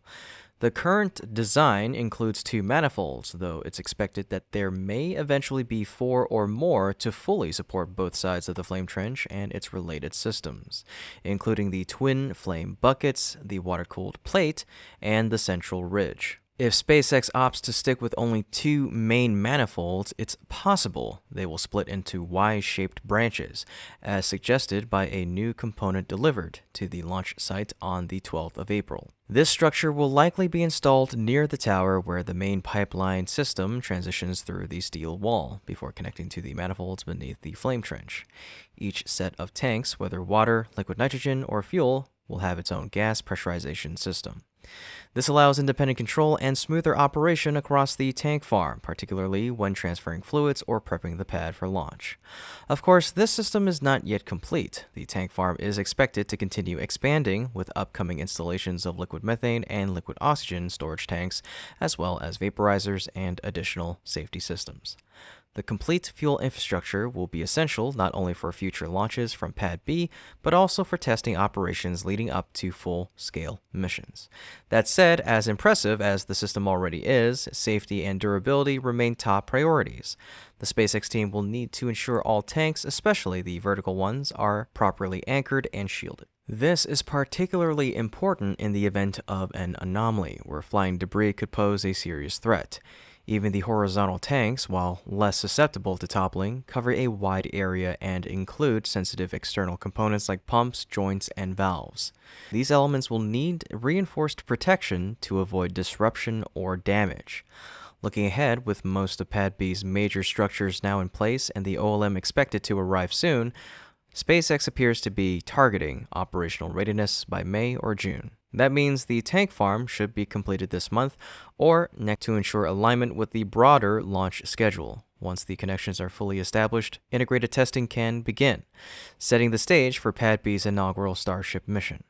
The current design includes 2 manifolds, though it's expected that there may eventually be 4 or more to fully support both sides of the flame trench and its related systems, including the twin flame buckets, the water-cooled plate, and the central ridge. If SpaceX opts to stick with only 2 main manifolds, it's possible they will split into Y-shaped branches, as suggested by a new component delivered to the launch site on the 12th of April. This structure will likely be installed near the tower where the main pipeline system transitions through the steel wall before connecting to the manifolds beneath the flame trench. Each set of tanks, whether water, liquid nitrogen, or fuel, will have its own gas pressurization system. This allows independent control and smoother operation across the tank farm, particularly when transferring fluids or prepping the pad for launch. Of course, this system is not yet complete. The tank farm is expected to continue expanding with upcoming installations of liquid methane and liquid oxygen storage tanks, as well as vaporizers and additional safety systems. The complete fuel infrastructure will be essential not only for future launches from Pad B, but also for testing operations leading up to full-scale missions. That said, as impressive as the system already is, safety and durability remain top priorities. The SpaceX team will need to ensure all tanks, especially the vertical ones, are properly anchored and shielded. This is particularly important in the event of an anomaly, where flying debris could pose a serious threat. Even the horizontal tanks, while less susceptible to toppling, cover a wide area and include sensitive external components like pumps, joints, and valves. These elements will need reinforced protection to avoid disruption or damage. Looking ahead, with most of Pad B's major structures now in place and the OLM expected to arrive soon, SpaceX appears to be targeting operational readiness by May or June. That means the tank farm should be completed this month or next to ensure alignment with the broader launch schedule. Once the connections are fully established, integrated testing can begin, setting the stage for Pad B's inaugural Starship mission.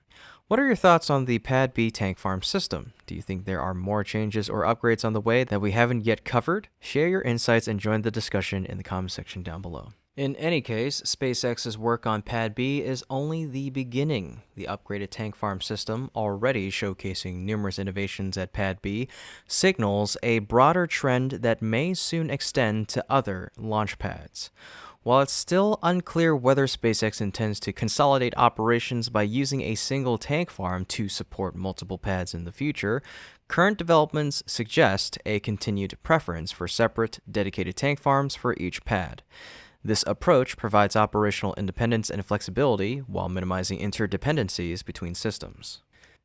What are your thoughts on the Pad B tank farm system? Do you think there are more changes or upgrades on the way that we haven't yet covered? Share your insights and join the discussion in the comment section down below. In any case, SpaceX's work on Pad B is only the beginning. The upgraded tank farm system, already showcasing numerous innovations at Pad B, signals a broader trend that may soon extend to other launch pads. While it's still unclear whether SpaceX intends to consolidate operations by using a single tank farm to support multiple pads in the future, current developments suggest a continued preference for separate, dedicated tank farms for each pad. This approach provides operational independence and flexibility while minimizing interdependencies between systems.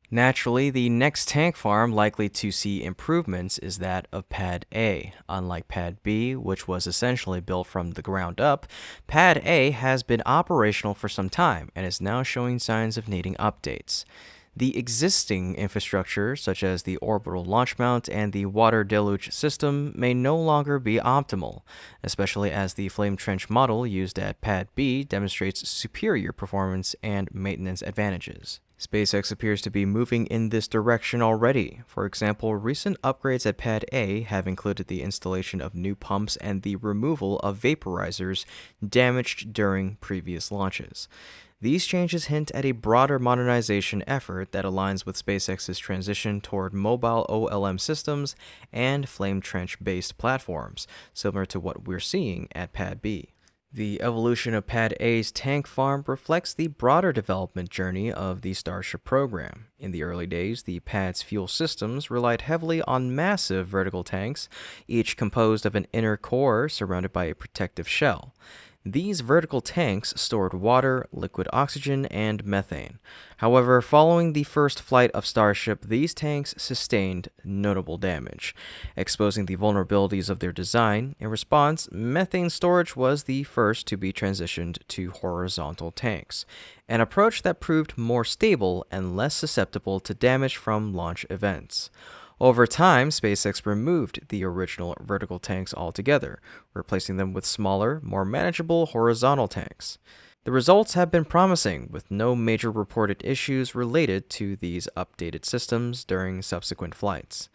Naturally, the next tank farm likely to see improvements is that of Pad A. Unlike Pad B, which was essentially built from the ground up, Pad A has been operational for some time and is now showing signs of needing updates. The existing infrastructure, such as the orbital launch mount and the water deluge system, may no longer be optimal, especially as the flame trench model used at Pad B demonstrates superior performance and maintenance advantages. SpaceX appears to be moving in this direction already. For example, recent upgrades at Pad A have included the installation of new pumps and the removal of vaporizers damaged during previous launches. These changes hint at a broader modernization effort that aligns with SpaceX's transition toward mobile OLM systems and flame trench-based platforms, similar to what we're seeing at Pad B. The evolution of Pad A's tank farm reflects the broader development journey of the Starship program. In the early days, the pad's fuel systems relied heavily on massive vertical tanks, each composed of an inner core surrounded by a protective shell. These vertical tanks stored water, liquid oxygen, and methane. However, following the first flight of Starship, these tanks sustained notable damage, exposing the vulnerabilities of their design. In response, methane storage was the first to be transitioned to horizontal tanks, an approach that proved more stable and less susceptible to damage from launch events. Over time, SpaceX removed the original vertical tanks altogether, replacing them with smaller, more manageable horizontal tanks. The results have been promising, with no major reported issues related to these updated systems during subsequent flights.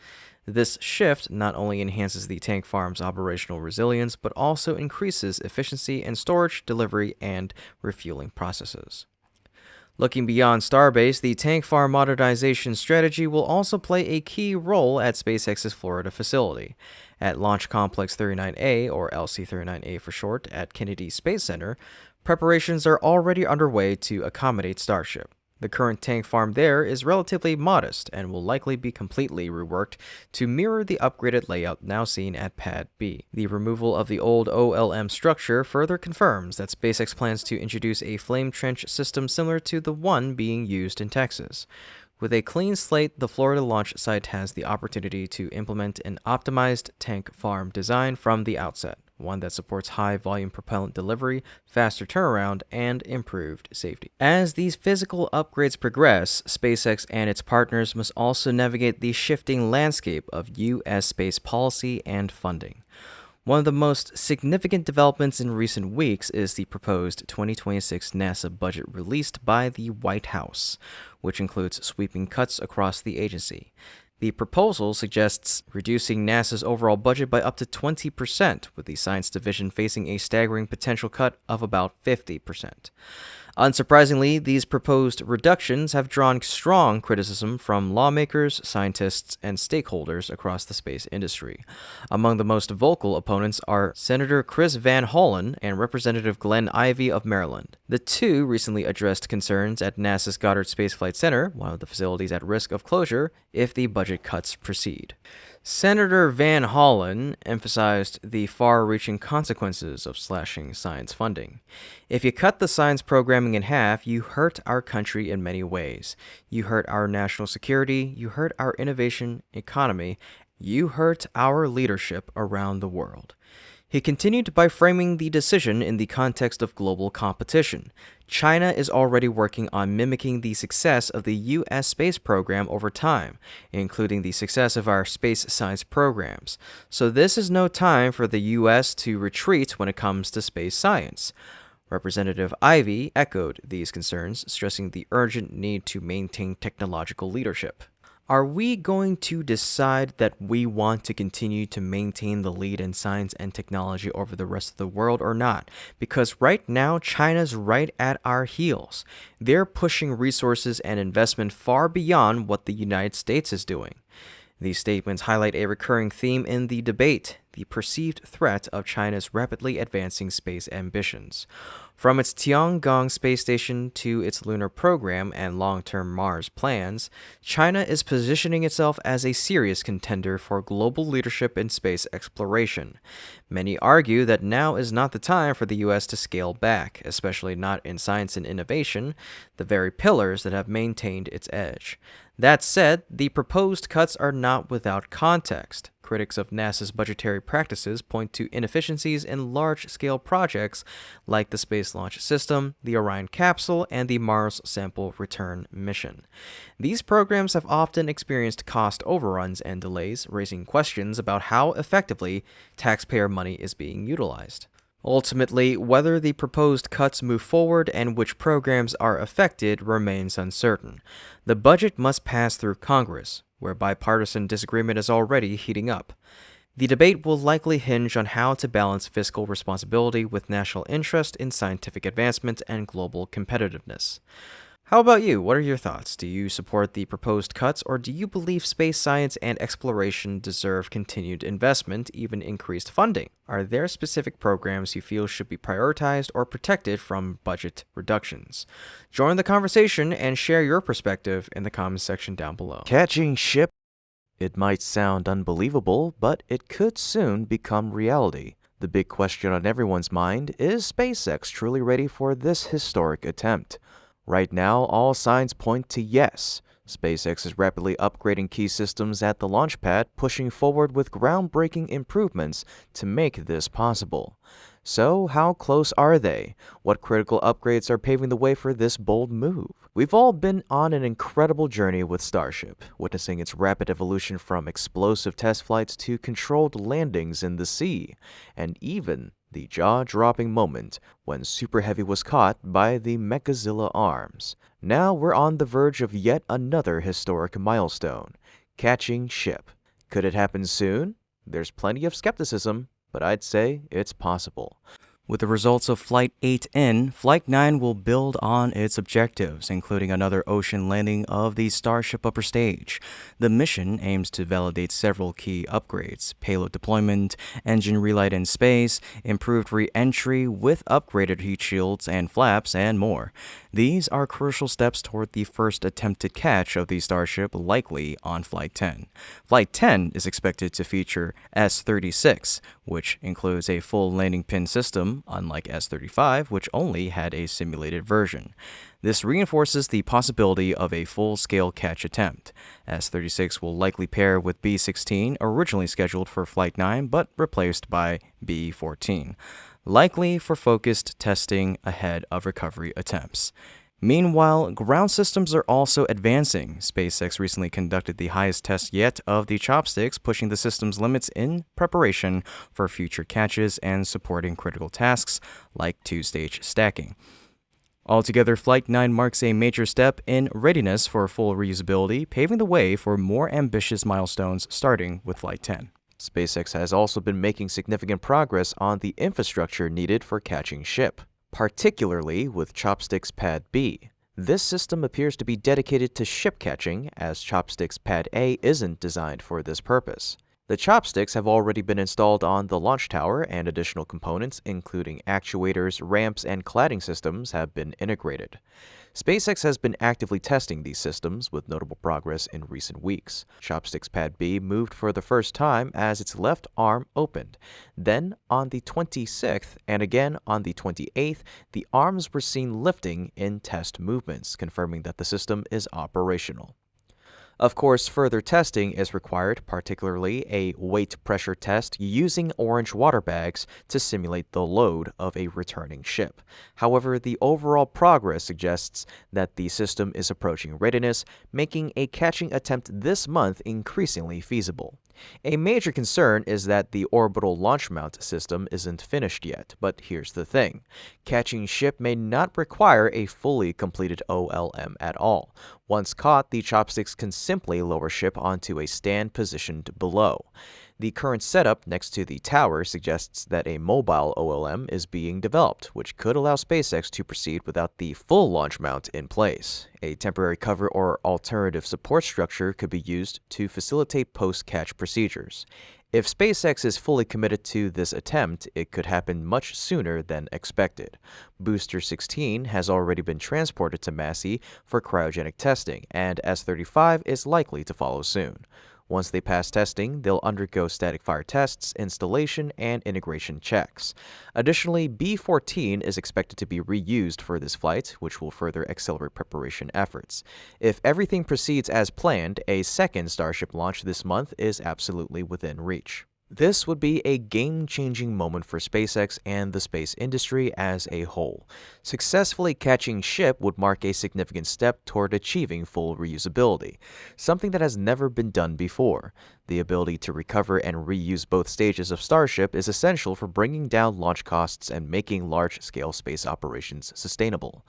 This shift not only enhances the tank farm's operational resilience, but also increases efficiency in storage, delivery, and refueling processes. Looking beyond Starbase, the tank farm modernization strategy will also play a key role at SpaceX's Florida facility. At Launch Complex 39A, or LC-39A for short, at Kennedy Space Center, preparations are already underway to accommodate Starship. The current tank farm there is relatively modest and will likely be completely reworked to mirror the upgraded layout now seen at Pad B. The removal of the old OLM structure further confirms that SpaceX plans to introduce a flame trench system similar to the one being used in Texas. With a clean slate, the Florida launch site has the opportunity to implement an optimized tank farm design from the outset, one that supports high-volume propellant delivery, faster turnaround, and improved safety. As these physical upgrades progress, SpaceX and its partners must also navigate the shifting landscape of U.S. space policy and funding. One of the most significant developments in recent weeks is the proposed 2026 NASA budget released by the White House, which includes sweeping cuts across the agency. The proposal suggests reducing NASA's overall budget by up to 20%, with the science division facing a staggering potential cut of about 50%. Unsurprisingly, these proposed reductions have drawn strong criticism from lawmakers, scientists, and stakeholders across the space industry. Among the most vocal opponents are Senator Chris Van Hollen and Representative Glenn Ivey of Maryland. The two recently addressed concerns at NASA's Goddard Space Flight Center, one of the facilities at risk of closure if the budget cuts proceed. Senator Van Hollen emphasized the far-reaching consequences of slashing science funding. If you cut the science programming in half, you hurt our country in many ways. You hurt our national security, you hurt our innovation economy, you hurt our leadership around the world. He continued by framing the decision in the context of global competition. China is already working on mimicking the success of the U.S. space program over time, including the success of our space science programs. So this is no time for the U.S. to retreat when it comes to space science. Representative Ivey echoed these concerns, stressing the urgent need to maintain technological leadership. Are we going to decide that we want to continue to maintain the lead in science and technology over the rest of the world or not? Because right now, China's right at our heels. They're pushing resources and investment far beyond what the United States is doing. These statements highlight a recurring theme in the debate: the perceived threat of China's rapidly advancing space ambitions. From its Tiangong space station to its lunar program and long-term Mars plans, China is positioning itself as a serious contender for global leadership in space exploration. Many argue that now is not the time for the U.S. to scale back, especially not in science and innovation, the very pillars that have maintained its edge. That said, the proposed cuts are not without context. Critics of NASA's budgetary practices point to inefficiencies in large-scale projects like the Space Launch System, the Orion capsule, and the Mars Sample Return mission. These programs have often experienced cost overruns and delays, raising questions about how effectively taxpayer money is being utilized. Ultimately, whether the proposed cuts move forward and which programs are affected remains uncertain. The budget must pass through Congress, where bipartisan disagreement is already heating up. The debate will likely hinge on how to balance fiscal responsibility with national interest in scientific advancement and global competitiveness. How about you? What are your thoughts? Do you support the proposed cuts, or do you believe space science and exploration deserve continued investment, even increased funding? Are there specific programs you feel should be prioritized or protected from budget reductions? Join the conversation and share your perspective in the comments section down below. Catching ship? It might sound unbelievable, but it could soon become reality. The big question on everyone's mind is SpaceX truly ready for this historic attempt? Right now, all signs point to yes. SpaceX is rapidly upgrading key systems at the launch pad, pushing forward with groundbreaking improvements to make this possible. So, how close are they? What critical upgrades are paving the way for this bold move? We've all been on an incredible journey with Starship, witnessing its rapid evolution from explosive test flights to controlled landings in the sea, and even the jaw-dropping moment when Super Heavy was caught by the Mechazilla arms. Now we're on the verge of yet another historic milestone, catching ship. Could it happen soon? There's plenty of skepticism, but I'd say it's possible. With the results of Flight 8 in, Flight 9 will build on its objectives, including another ocean landing of the Starship upper stage. The mission aims to validate several key upgrades: payload deployment, engine relight in space, improved re-entry with upgraded heat shields and flaps, and more. These are crucial steps toward the first attempted catch of the Starship, likely on Flight 10. Flight 10 is expected to feature S-36, which includes a full landing pin system, unlike S-35, which only had a simulated version. This reinforces the possibility of a full-scale catch attempt. S-36 will likely pair with B-16, originally scheduled for Flight 9 but replaced by B-14, likely for focused testing ahead of recovery attempts. Meanwhile, ground systems are also advancing. SpaceX recently conducted the highest test yet of the chopsticks, pushing the system's limits in preparation for future catches and supporting critical tasks like two-stage stacking. Altogether, Flight 9 marks a major step in readiness for full reusability, paving the way for more ambitious milestones starting with Flight 10. SpaceX has also been making significant progress on the infrastructure needed for catching ship, particularly with Chopsticks Pad B. This system appears to be dedicated to ship catching, as Chopsticks Pad A isn't designed for this purpose. The chopsticks have already been installed on the launch tower, and additional components, including actuators, ramps, and cladding systems, have been integrated. SpaceX has been actively testing these systems, with notable progress in recent weeks. Chopsticks Pad B moved for the first time as its left arm opened. Then, on the 26th, and again on the 28th, the arms were seen lifting in test movements, confirming that the system is operational. Of course, further testing is required, particularly a weight pressure test using orange water bags to simulate the load of a returning ship. However, the overall progress suggests that the system is approaching readiness, making a catching attempt this month increasingly feasible. A major concern is that the orbital launch mount system isn't finished yet, but here's the thing. Catching ship may not require a fully completed OLM at all. Once caught, the chopsticks can simply lower ship onto a stand positioned below. The current setup next to the tower suggests that a mobile OLM is being developed, which could allow SpaceX to proceed without the full launch mount in place. A temporary cover or alternative support structure could be used to facilitate post-catch procedures. If SpaceX is fully committed to this attempt, it could happen much sooner than expected. Booster 16 has already been transported to Massey for cryogenic testing, and S-35 is likely to follow soon. Once they pass testing, they'll undergo static fire tests, installation, and integration checks. Additionally, B14 is expected to be reused for this flight, which will further accelerate preparation efforts. If everything proceeds as planned, a second Starship launch this month is absolutely within reach. This would be a game-changing moment for SpaceX and the space industry as a whole. Successfully catching ship would mark a significant step toward achieving full reusability, something that has never been done before. The ability to recover and reuse both stages of Starship is essential for bringing down launch costs and making large-scale space operations sustainable.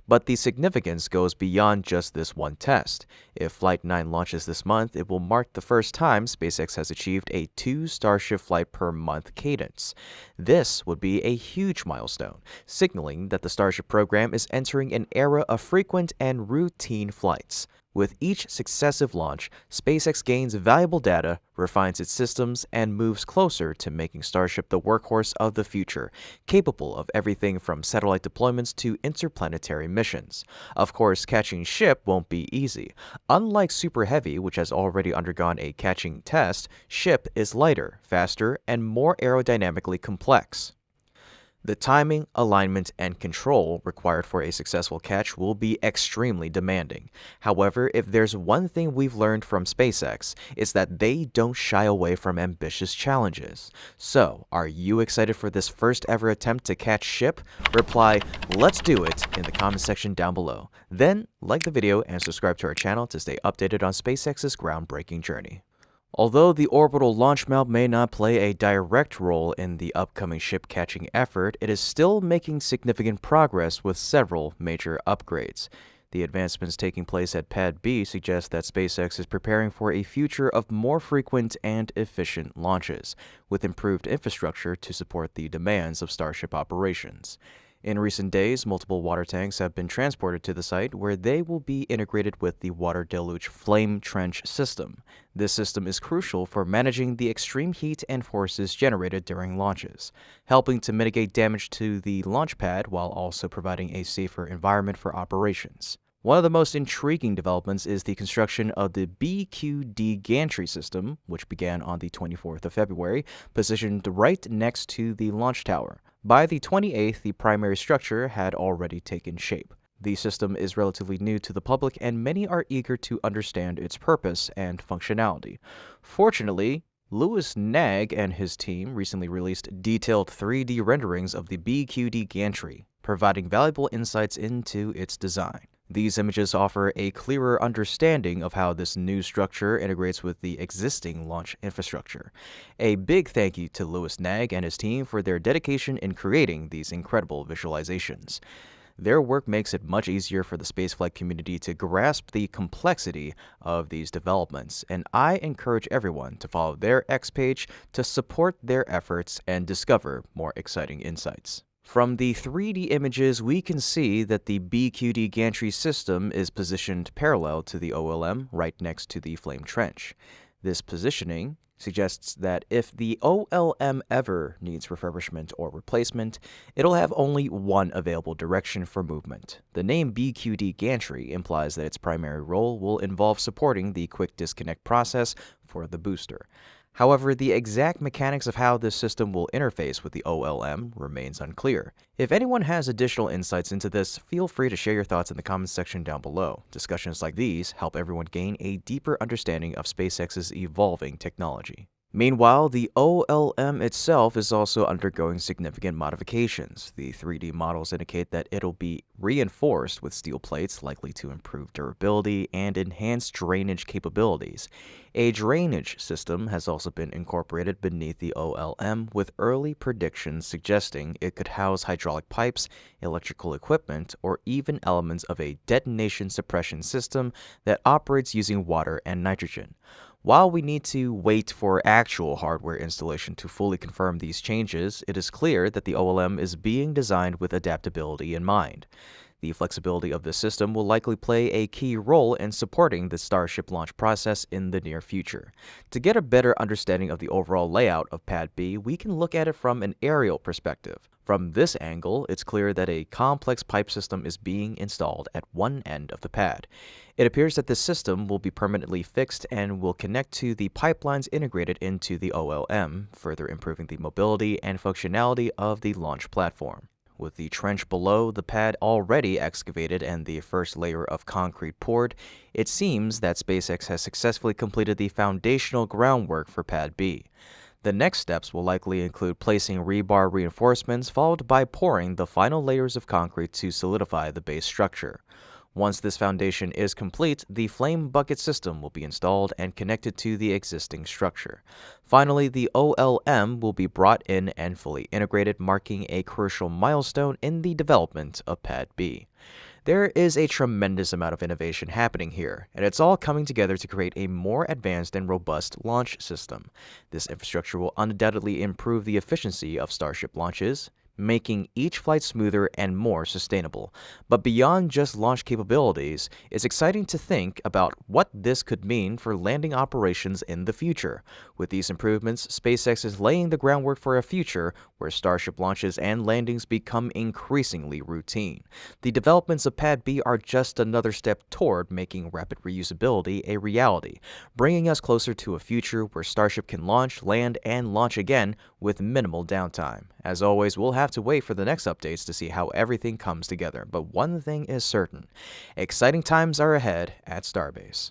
But the significance goes beyond just this one test. If Flight 9 launches this month, it will mark the first time SpaceX has achieved a 2 Starship flight per month cadence. This would be a huge milestone, signaling that the Starship program is entering an era of frequent and routine flights. With each successive launch, SpaceX gains valuable data, refines its systems, and moves closer to making Starship the workhorse of the future, capable of everything from satellite deployments to interplanetary missions. Of course, catching ship won't be easy. Unlike Super Heavy, which has already undergone a catching test, ship is lighter, faster, and more aerodynamically complex. The timing, alignment, and control required for a successful catch will be extremely demanding. However, if there's one thing we've learned from SpaceX, it's that they don't shy away from ambitious challenges. So, are you excited for this first ever attempt to catch ship? Reply, "Let's do it," in the comment section down below. Then, like the video and subscribe to our channel to stay updated on SpaceX's groundbreaking journey. Although the orbital launch mount may not play a direct role in the upcoming ship catching effort, it is still making significant progress with several major upgrades. The advancements taking place at Pad B suggest that SpaceX is preparing for a future of more frequent and efficient launches, with improved infrastructure to support the demands of Starship operations. In recent days, multiple water tanks have been transported to the site where they will be integrated with the water deluge flame trench system. This system is crucial for managing the extreme heat and forces generated during launches, helping to mitigate damage to the launch pad while also providing a safer environment for operations. One of the most intriguing developments is the construction of the BQD gantry system, which began on the 24th of February, positioned right next to the launch tower. By the 28th, the primary structure had already taken shape. The system is relatively new to the public, and many are eager to understand its purpose and functionality. Fortunately, Louis Nagg and his team recently released detailed 3D renderings of the BQD gantry, providing valuable insights into its design. These images offer a clearer understanding of how this new structure integrates with the existing launch infrastructure. A big thank you to Louis Nagg and his team for their dedication in creating these incredible visualizations. Their work makes it much easier for the spaceflight community to grasp the complexity of these developments, and I encourage everyone to follow their X page to support their efforts and discover more exciting insights. From the 3D images, we can see that the BQD gantry system is positioned parallel to the OLM right next to the flame trench. This positioning suggests that if the OLM ever needs refurbishment or replacement, it'll have only one available direction for movement. The name BQD gantry implies that its primary role will involve supporting the quick disconnect process for the booster. However, the exact mechanics of how this system will interface with the OLM remains unclear. If anyone has additional insights into this, feel free to share your thoughts in the comments section down below. Discussions like these help everyone gain a deeper understanding of SpaceX's evolving technology. Meanwhile, the OLM itself is also undergoing significant modifications. The 3D models indicate that it'll be reinforced with steel plates, likely to improve durability and enhance drainage capabilities. A drainage system has also been incorporated beneath the OLM, with early predictions suggesting it could house hydraulic pipes, electrical equipment, or even elements of a detonation suppression system that operates using water and nitrogen. While we need to wait for actual hardware installation to fully confirm these changes, it is clear that the OLM is being designed with adaptability in mind. The flexibility of this system will likely play a key role in supporting the Starship launch process in the near future. To get a better understanding of the overall layout of Pad B, we can look at it from an aerial perspective. From this angle, it's clear that a complex pipe system is being installed at one end of the pad. It appears that this system will be permanently fixed and will connect to the pipelines integrated into the OLM, further improving the mobility and functionality of the launch platform. With the trench below the pad already excavated and the first layer of concrete poured, it seems that SpaceX has successfully completed the foundational groundwork for Pad B. The next steps will likely include placing rebar reinforcements, followed by pouring the final layers of concrete to solidify the base structure. Once this foundation is complete, the flame bucket system will be installed and connected to the existing structure. Finally, the OLM will be brought in and fully integrated, marking a crucial milestone in the development of Pad B. There is a tremendous amount of innovation happening here, and it's all coming together to create a more advanced and robust launch system. This infrastructure will undoubtedly improve the efficiency of Starship launches, making each flight smoother and more sustainable. But beyond just launch capabilities, it's exciting to think about what this could mean for landing operations in the future. With these improvements, SpaceX is laying the groundwork for a future where Starship launches and landings become increasingly routine. The developments of Pad B are just another step toward making rapid reusability a reality, bringing us closer to a future where Starship can launch, land, and launch again with minimal downtime. As always, we'll have to wait for the next updates to see how everything comes together, but one thing is certain: exciting times are ahead at Starbase.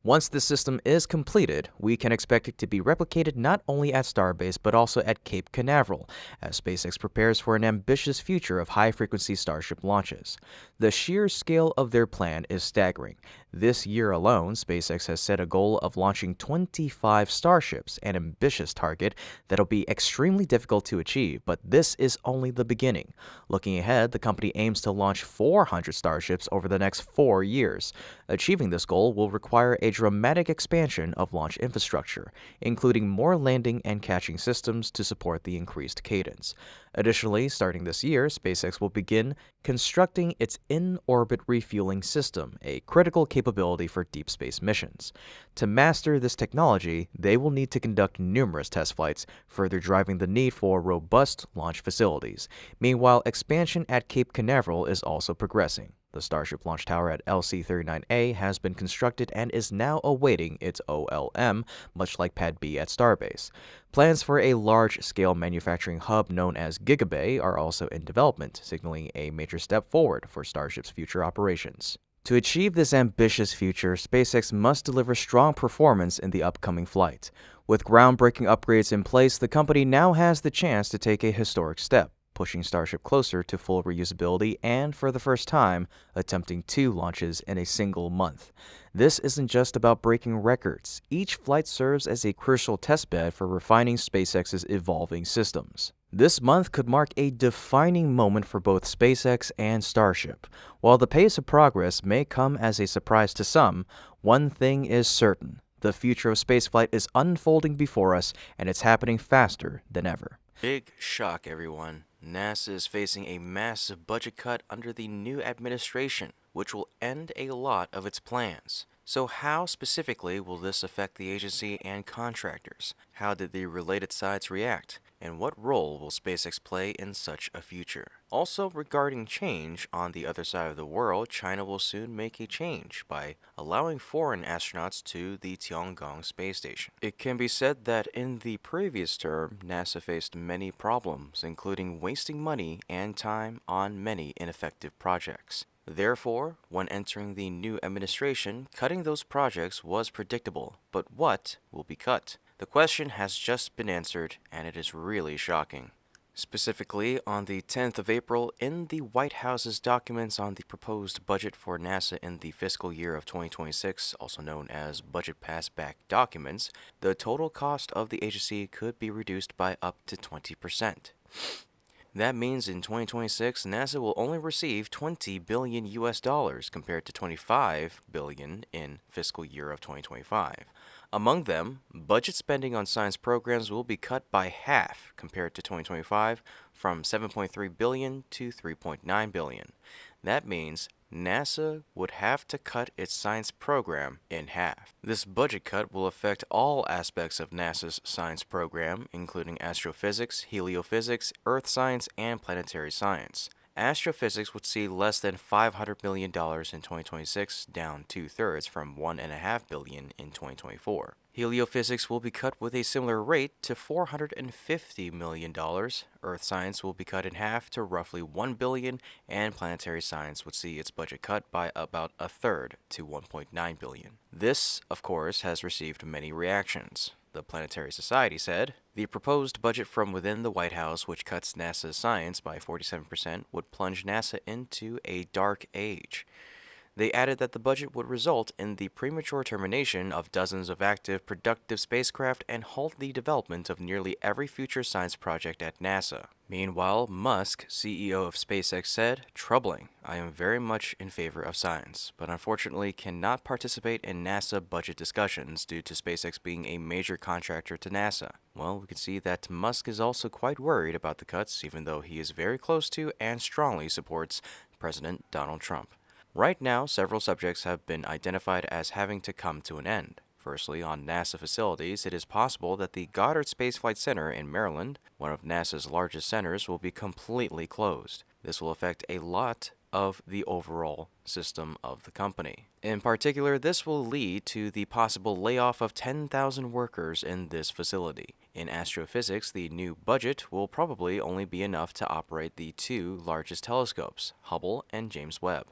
Once this system is completed, we can expect it to be replicated not only at Starbase but also at Cape Canaveral, as SpaceX prepares for an ambitious future of high-frequency Starship launches. The sheer scale of their plan is staggering. This year alone, SpaceX has set a goal of launching 25 Starships, an ambitious target that'll be extremely difficult to achieve, but this is only the beginning. Looking ahead, the company aims to launch 400 Starships over the next 4 years. Achieving this goal will require a dramatic expansion of launch infrastructure, including more landing and catching systems to support the increased cadence. Additionally, starting this year, SpaceX will begin constructing its in-orbit refueling system, a critical capability for deep space missions. To master this technology, they will need to conduct numerous test flights, further driving the need for robust launch facilities. Meanwhile, expansion at Cape Canaveral is also progressing. The Starship launch tower at LC-39A has been constructed and is now awaiting its OLM, much like Pad B at Starbase. Plans for a large-scale manufacturing hub known as Gigabay are also in development, signaling a major step forward for Starship's future operations. To achieve this ambitious future, SpaceX must deliver strong performance in the upcoming flight. With groundbreaking upgrades in place, the company now has the chance to take a historic step, pushing Starship closer to full reusability and, for the first time, attempting 2 launches in a single month. This isn't just about breaking records. Each flight serves as a crucial testbed for refining SpaceX's evolving systems. This month could mark a defining moment for both SpaceX and Starship. While the pace of progress may come as a surprise to some, one thing is certain: the future of spaceflight is unfolding before us, and it's happening faster than ever. Big shock, everyone. NASA is facing a massive budget cut under the new administration, which will end a lot of its plans. So how specifically will this affect the agency and contractors? How did the related sides react? And what role will SpaceX play in such a future? Also, regarding change, on the other side of the world, China will soon make a change by allowing foreign astronauts to the Tiangong space station. It can be said that in the previous term, NASA faced many problems, including wasting money and time on many ineffective projects. Therefore, when entering the new administration, cutting those projects was predictable. But what will be cut? The question has just been answered, and it is really shocking. Specifically, on the 10th of April, in the White House's documents on the proposed budget for NASA in the fiscal year of 2026, also known as Budget Passback documents, the total cost of the agency could be reduced by up to 20%. That means in 2026, NASA will only receive $20 billion compared to $25 billion in fiscal year of 2025. Among them, budget spending on science programs will be cut by half compared to 2025, from $7.3 billion to $3.9 billion. That means NASA would have to cut its science program in half. This budget cut will affect all aspects of NASA's science program, including astrophysics, heliophysics, earth science, and planetary science. Astrophysics would see less than $500 million in 2026, down two-thirds from $1.5 billion in 2024. Heliophysics will be cut with a similar rate to $450 million. Earth science will be cut in half to roughly $1 billion, and planetary science would see its budget cut by about a third to $1.9 billion. This, of course, has received many reactions. The Planetary Society said, "The proposed budget from within the White House, which cuts NASA's science by 47%, would plunge NASA into a dark age." They added that the budget would result in the premature termination of dozens of active, productive spacecraft and halt the development of nearly every future science project at NASA. Meanwhile, Musk, CEO of SpaceX, said, "Troubling. I am very much in favor of science, but unfortunately cannot participate in NASA budget discussions due to SpaceX being a major contractor to NASA." Well, we can see that Musk is also quite worried about the cuts, even though he is very close to and strongly supports President Donald Trump. Right now, several subjects have been identified as having to come to an end. Firstly, on NASA facilities, it is possible that the Goddard Space Flight Center in Maryland, one of NASA's largest centers, will be completely closed. This will affect a lot of the overall system of the company. In particular, this will lead to the possible layoff of 10,000 workers in this facility. In astrophysics, the new budget will probably only be enough to operate the two largest telescopes, Hubble and James Webb.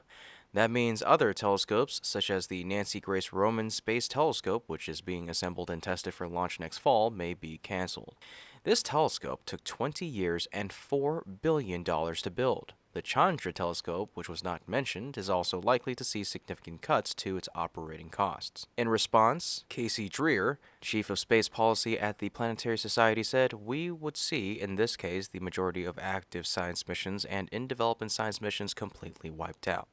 That means other telescopes, such as the Nancy Grace Roman Space Telescope, which is being assembled and tested for launch next fall, may be canceled. This telescope took 20 years and $4 billion to build. The Chandra telescope, which was not mentioned, is also likely to see significant cuts to its operating costs. In response, Casey Dreer, chief of space policy at the Planetary Society, said, "We would see, in this case, the majority of active science missions and in-development science missions completely wiped out.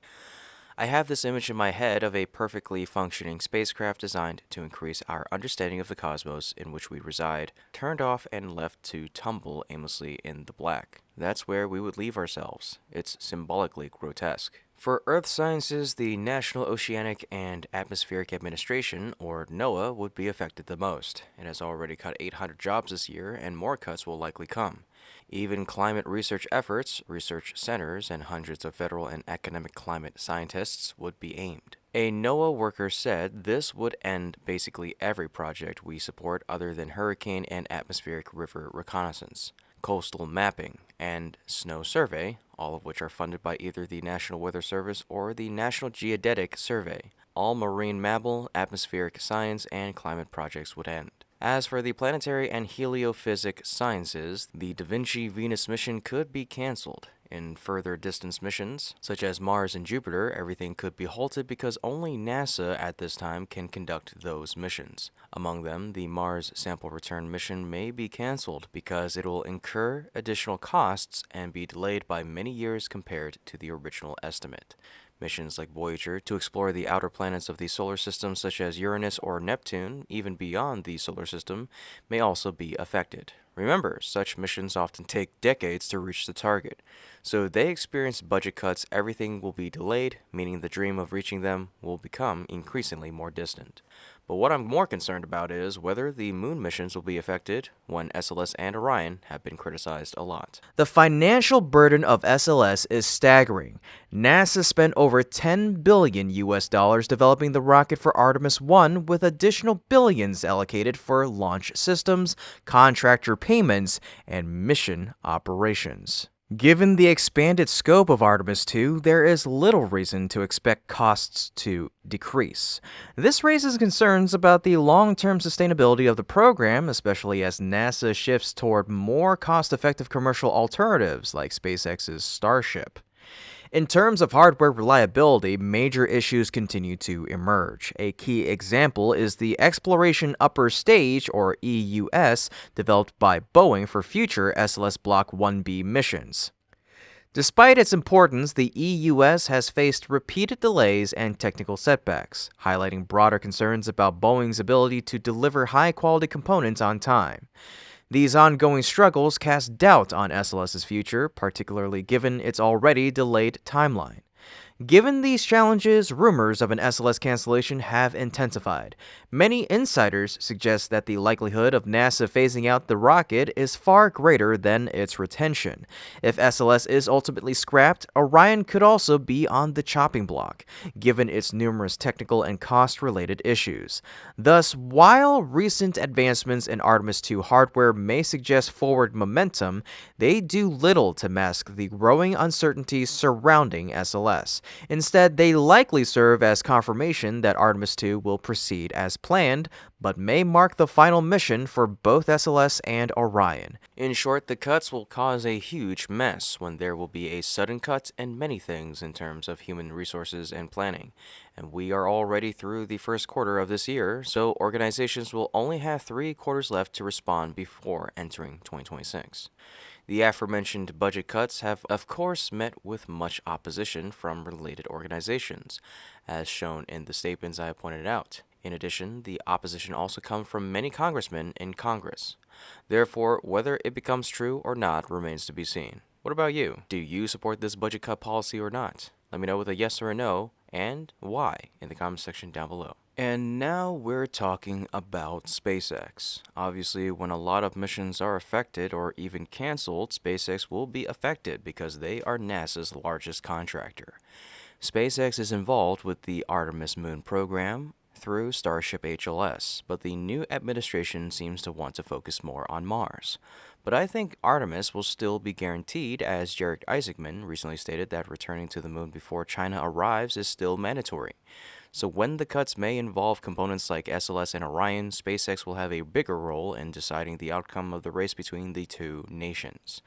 I have this image in my head of a perfectly functioning spacecraft designed to increase our understanding of the cosmos in which we reside, turned off and left to tumble aimlessly in the black. That's where we would leave ourselves. It's symbolically grotesque." For Earth sciences, the National Oceanic and Atmospheric Administration, or NOAA, would be affected the most. It has already cut 800 jobs this year, and more cuts will likely come. Even climate research efforts, research centers, and hundreds of federal and academic climate scientists would be aimed. A NOAA worker said this would end basically every project we support other than hurricane and atmospheric river reconnaissance, coastal mapping, and snow survey, all of which are funded by either the National Weather Service or the National Geodetic Survey. All marine mammal, atmospheric science, and climate projects would end. As for the planetary and heliophys sciences, the Da Vinci Venus mission could be canceled. In further distance missions, such as Mars and Jupiter, everything could be halted because only NASA at this time can conduct those missions. Among them, the Mars sample return mission may be canceled because it will incur additional costs and be delayed by many years compared to the original estimate. Missions like Voyager to explore the outer planets of the solar system, such as Uranus or Neptune, even beyond the solar system, may also be affected. Remember, such missions often take decades to reach the target. So if they experience budget cuts, everything will be delayed, meaning the dream of reaching them will become increasingly more distant. But what I'm more concerned about is whether the moon missions will be affected when SLS and Orion have been criticized a lot. The financial burden of SLS is staggering. NASA spent over $10 billion developing the rocket for Artemis 1, with additional billions allocated for launch systems, contractor payments, and mission operations. Given the expanded scope of Artemis 2, there is little reason to expect costs to decrease. This raises concerns about the long-term sustainability of the program, especially as NASA shifts toward more cost-effective commercial alternatives like SpaceX's Starship. In terms of hardware reliability, major issues continue to emerge. A key example is the Exploration Upper Stage, or EUS, developed by Boeing for future SLS Block 1B missions. Despite its importance, the EUS has faced repeated delays and technical setbacks, highlighting broader concerns about Boeing's ability to deliver high-quality components on time. These ongoing struggles cast doubt on SLS's future, particularly given its already delayed timeline. Given these challenges, rumors of an SLS cancellation have intensified. Many insiders suggest that the likelihood of NASA phasing out the rocket is far greater than its retention. If SLS is ultimately scrapped, Orion could also be on the chopping block, given its numerous technical and cost-related issues. Thus, while recent advancements in Artemis II hardware may suggest forward momentum, they do little to mask the growing uncertainties surrounding SLS. Instead, they likely serve as confirmation that Artemis II will proceed as planned, but may mark the final mission for both SLS and Orion. In short, the cuts will cause a huge mess when there will be a sudden cut in many things in terms of human resources and planning. And we are already through the first quarter of this year, so organizations will only have 3 quarters left to respond before entering 2026. The aforementioned budget cuts have, of course, met with much opposition from related organizations, as shown in the statements I have pointed out. In addition, the opposition also comes from many congressmen in Congress. Therefore, whether it becomes true or not remains to be seen. What about you? Do you support this budget cut policy or not? Let me know with a yes or a no, and why, in the comment section down below. And now we're talking about SpaceX. Obviously, when a lot of missions are affected or even canceled, SpaceX will be affected because they are NASA's largest contractor. SpaceX is involved with the Artemis Moon program through Starship HLS, but the new administration seems to want to focus more on Mars. But I think Artemis will still be guaranteed, as Jared Isaacman recently stated that returning to the moon before China arrives is still mandatory. So when the cuts may involve components like SLS and Orion, SpaceX will have a bigger role in deciding the outcome of the race between the two nations.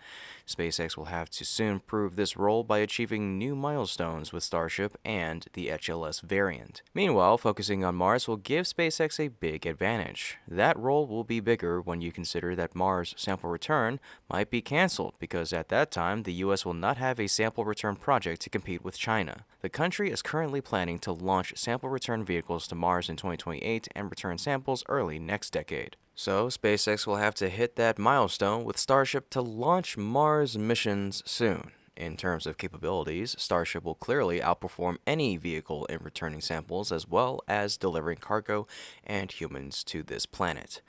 SpaceX will have to soon prove this role by achieving new milestones with Starship and the HLS variant. Meanwhile, focusing on Mars will give SpaceX a big advantage. That role will be bigger when you consider that Mars sample return might be canceled because at that time the US will not have a sample return project to compete with China. The country is currently planning to launch sample return vehicles to Mars in 2028 and return samples early next decade. So, SpaceX will have to hit that milestone with Starship to launch Mars missions soon. In terms of capabilities, Starship will clearly outperform any vehicle in returning samples as well as delivering cargo and humans to this planet.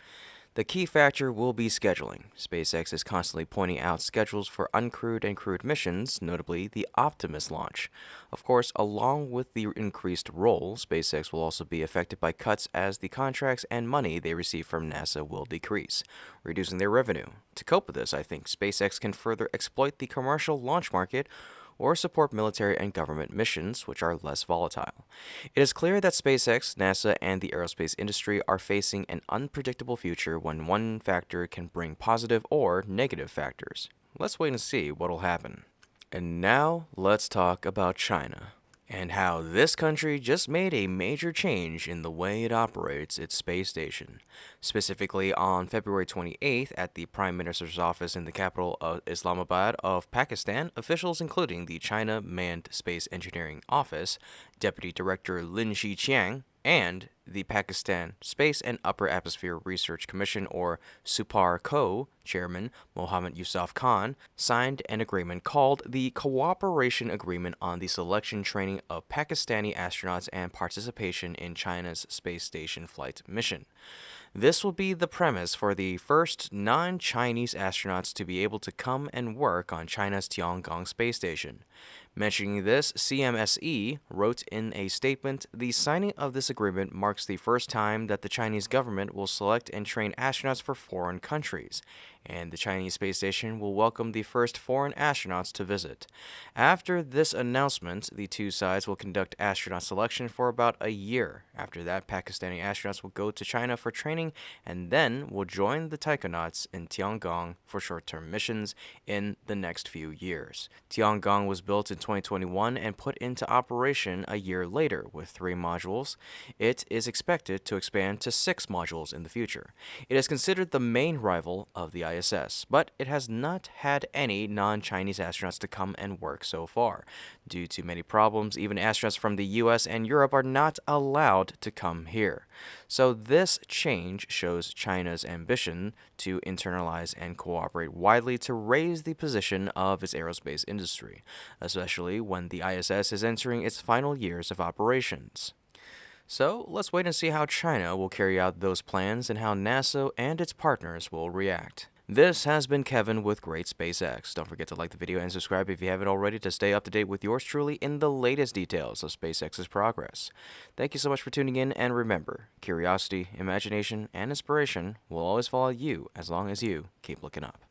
The key factor will be scheduling. SpaceX is constantly pointing out schedules for uncrewed and crewed missions, notably the Optimus launch. Of course, along with the increased role, SpaceX will also be affected by cuts as the contracts and money they receive from NASA will decrease, reducing their revenue. To cope with this, I think SpaceX can further exploit the commercial launch market or support military and government missions, which are less volatile. It is clear that SpaceX, NASA, and the aerospace industry are facing an unpredictable future when one factor can bring positive or negative factors. Let's wait and see what'll happen. And now, let's talk about China and how this country just made a major change in the way it operates its space station. Specifically, on February 28th, at the Prime Minister's office in the capital of Islamabad of Pakistan, officials including the China Manned Space Engineering Office, Deputy Director Lin Shiqiang, and the Pakistan Space and Upper Atmosphere Research Commission, or SUPAR-CO, Chairman Mohammad Yusuf Khan, signed an agreement called the Cooperation Agreement on the Selection Training of Pakistani Astronauts and Participation in China's Space Station Flight Mission. This will be the premise for the first non-Chinese astronauts to be able to come and work on China's Tiangong space station. Mentioning this, CMSE wrote in a statement, "The signing of this agreement marks the first time that the Chinese government will select and train astronauts for foreign countries, and the Chinese space station will welcome the first foreign astronauts to visit." After this announcement, the two sides will conduct astronaut selection for about a year. After that, Pakistani astronauts will go to China for training and then will join the taikonauts in Tiangong for short-term missions in the next few years. Tiangong was built in 2021 and put into operation a year later with 3 modules. It is expected to expand to 6 modules in the future. It is considered the main rival of the ISS, but it has not had any non-Chinese astronauts to come and work so far. Due to many problems, even astronauts from the US and Europe are not allowed to come here. So this change shows China's ambition to internalize and cooperate widely to raise the position of its aerospace industry, especially especially when the ISS is entering its final years of operations. So, let's wait and see how China will carry out those plans and how NASA and its partners will react. This has been Kevin with Great SpaceX. Don't forget to like the video and subscribe if you haven't already to stay up to date with yours truly in the latest details of SpaceX's progress. Thank you so much for tuning in, and remember, curiosity, imagination, and inspiration will always follow you as long as you keep looking up.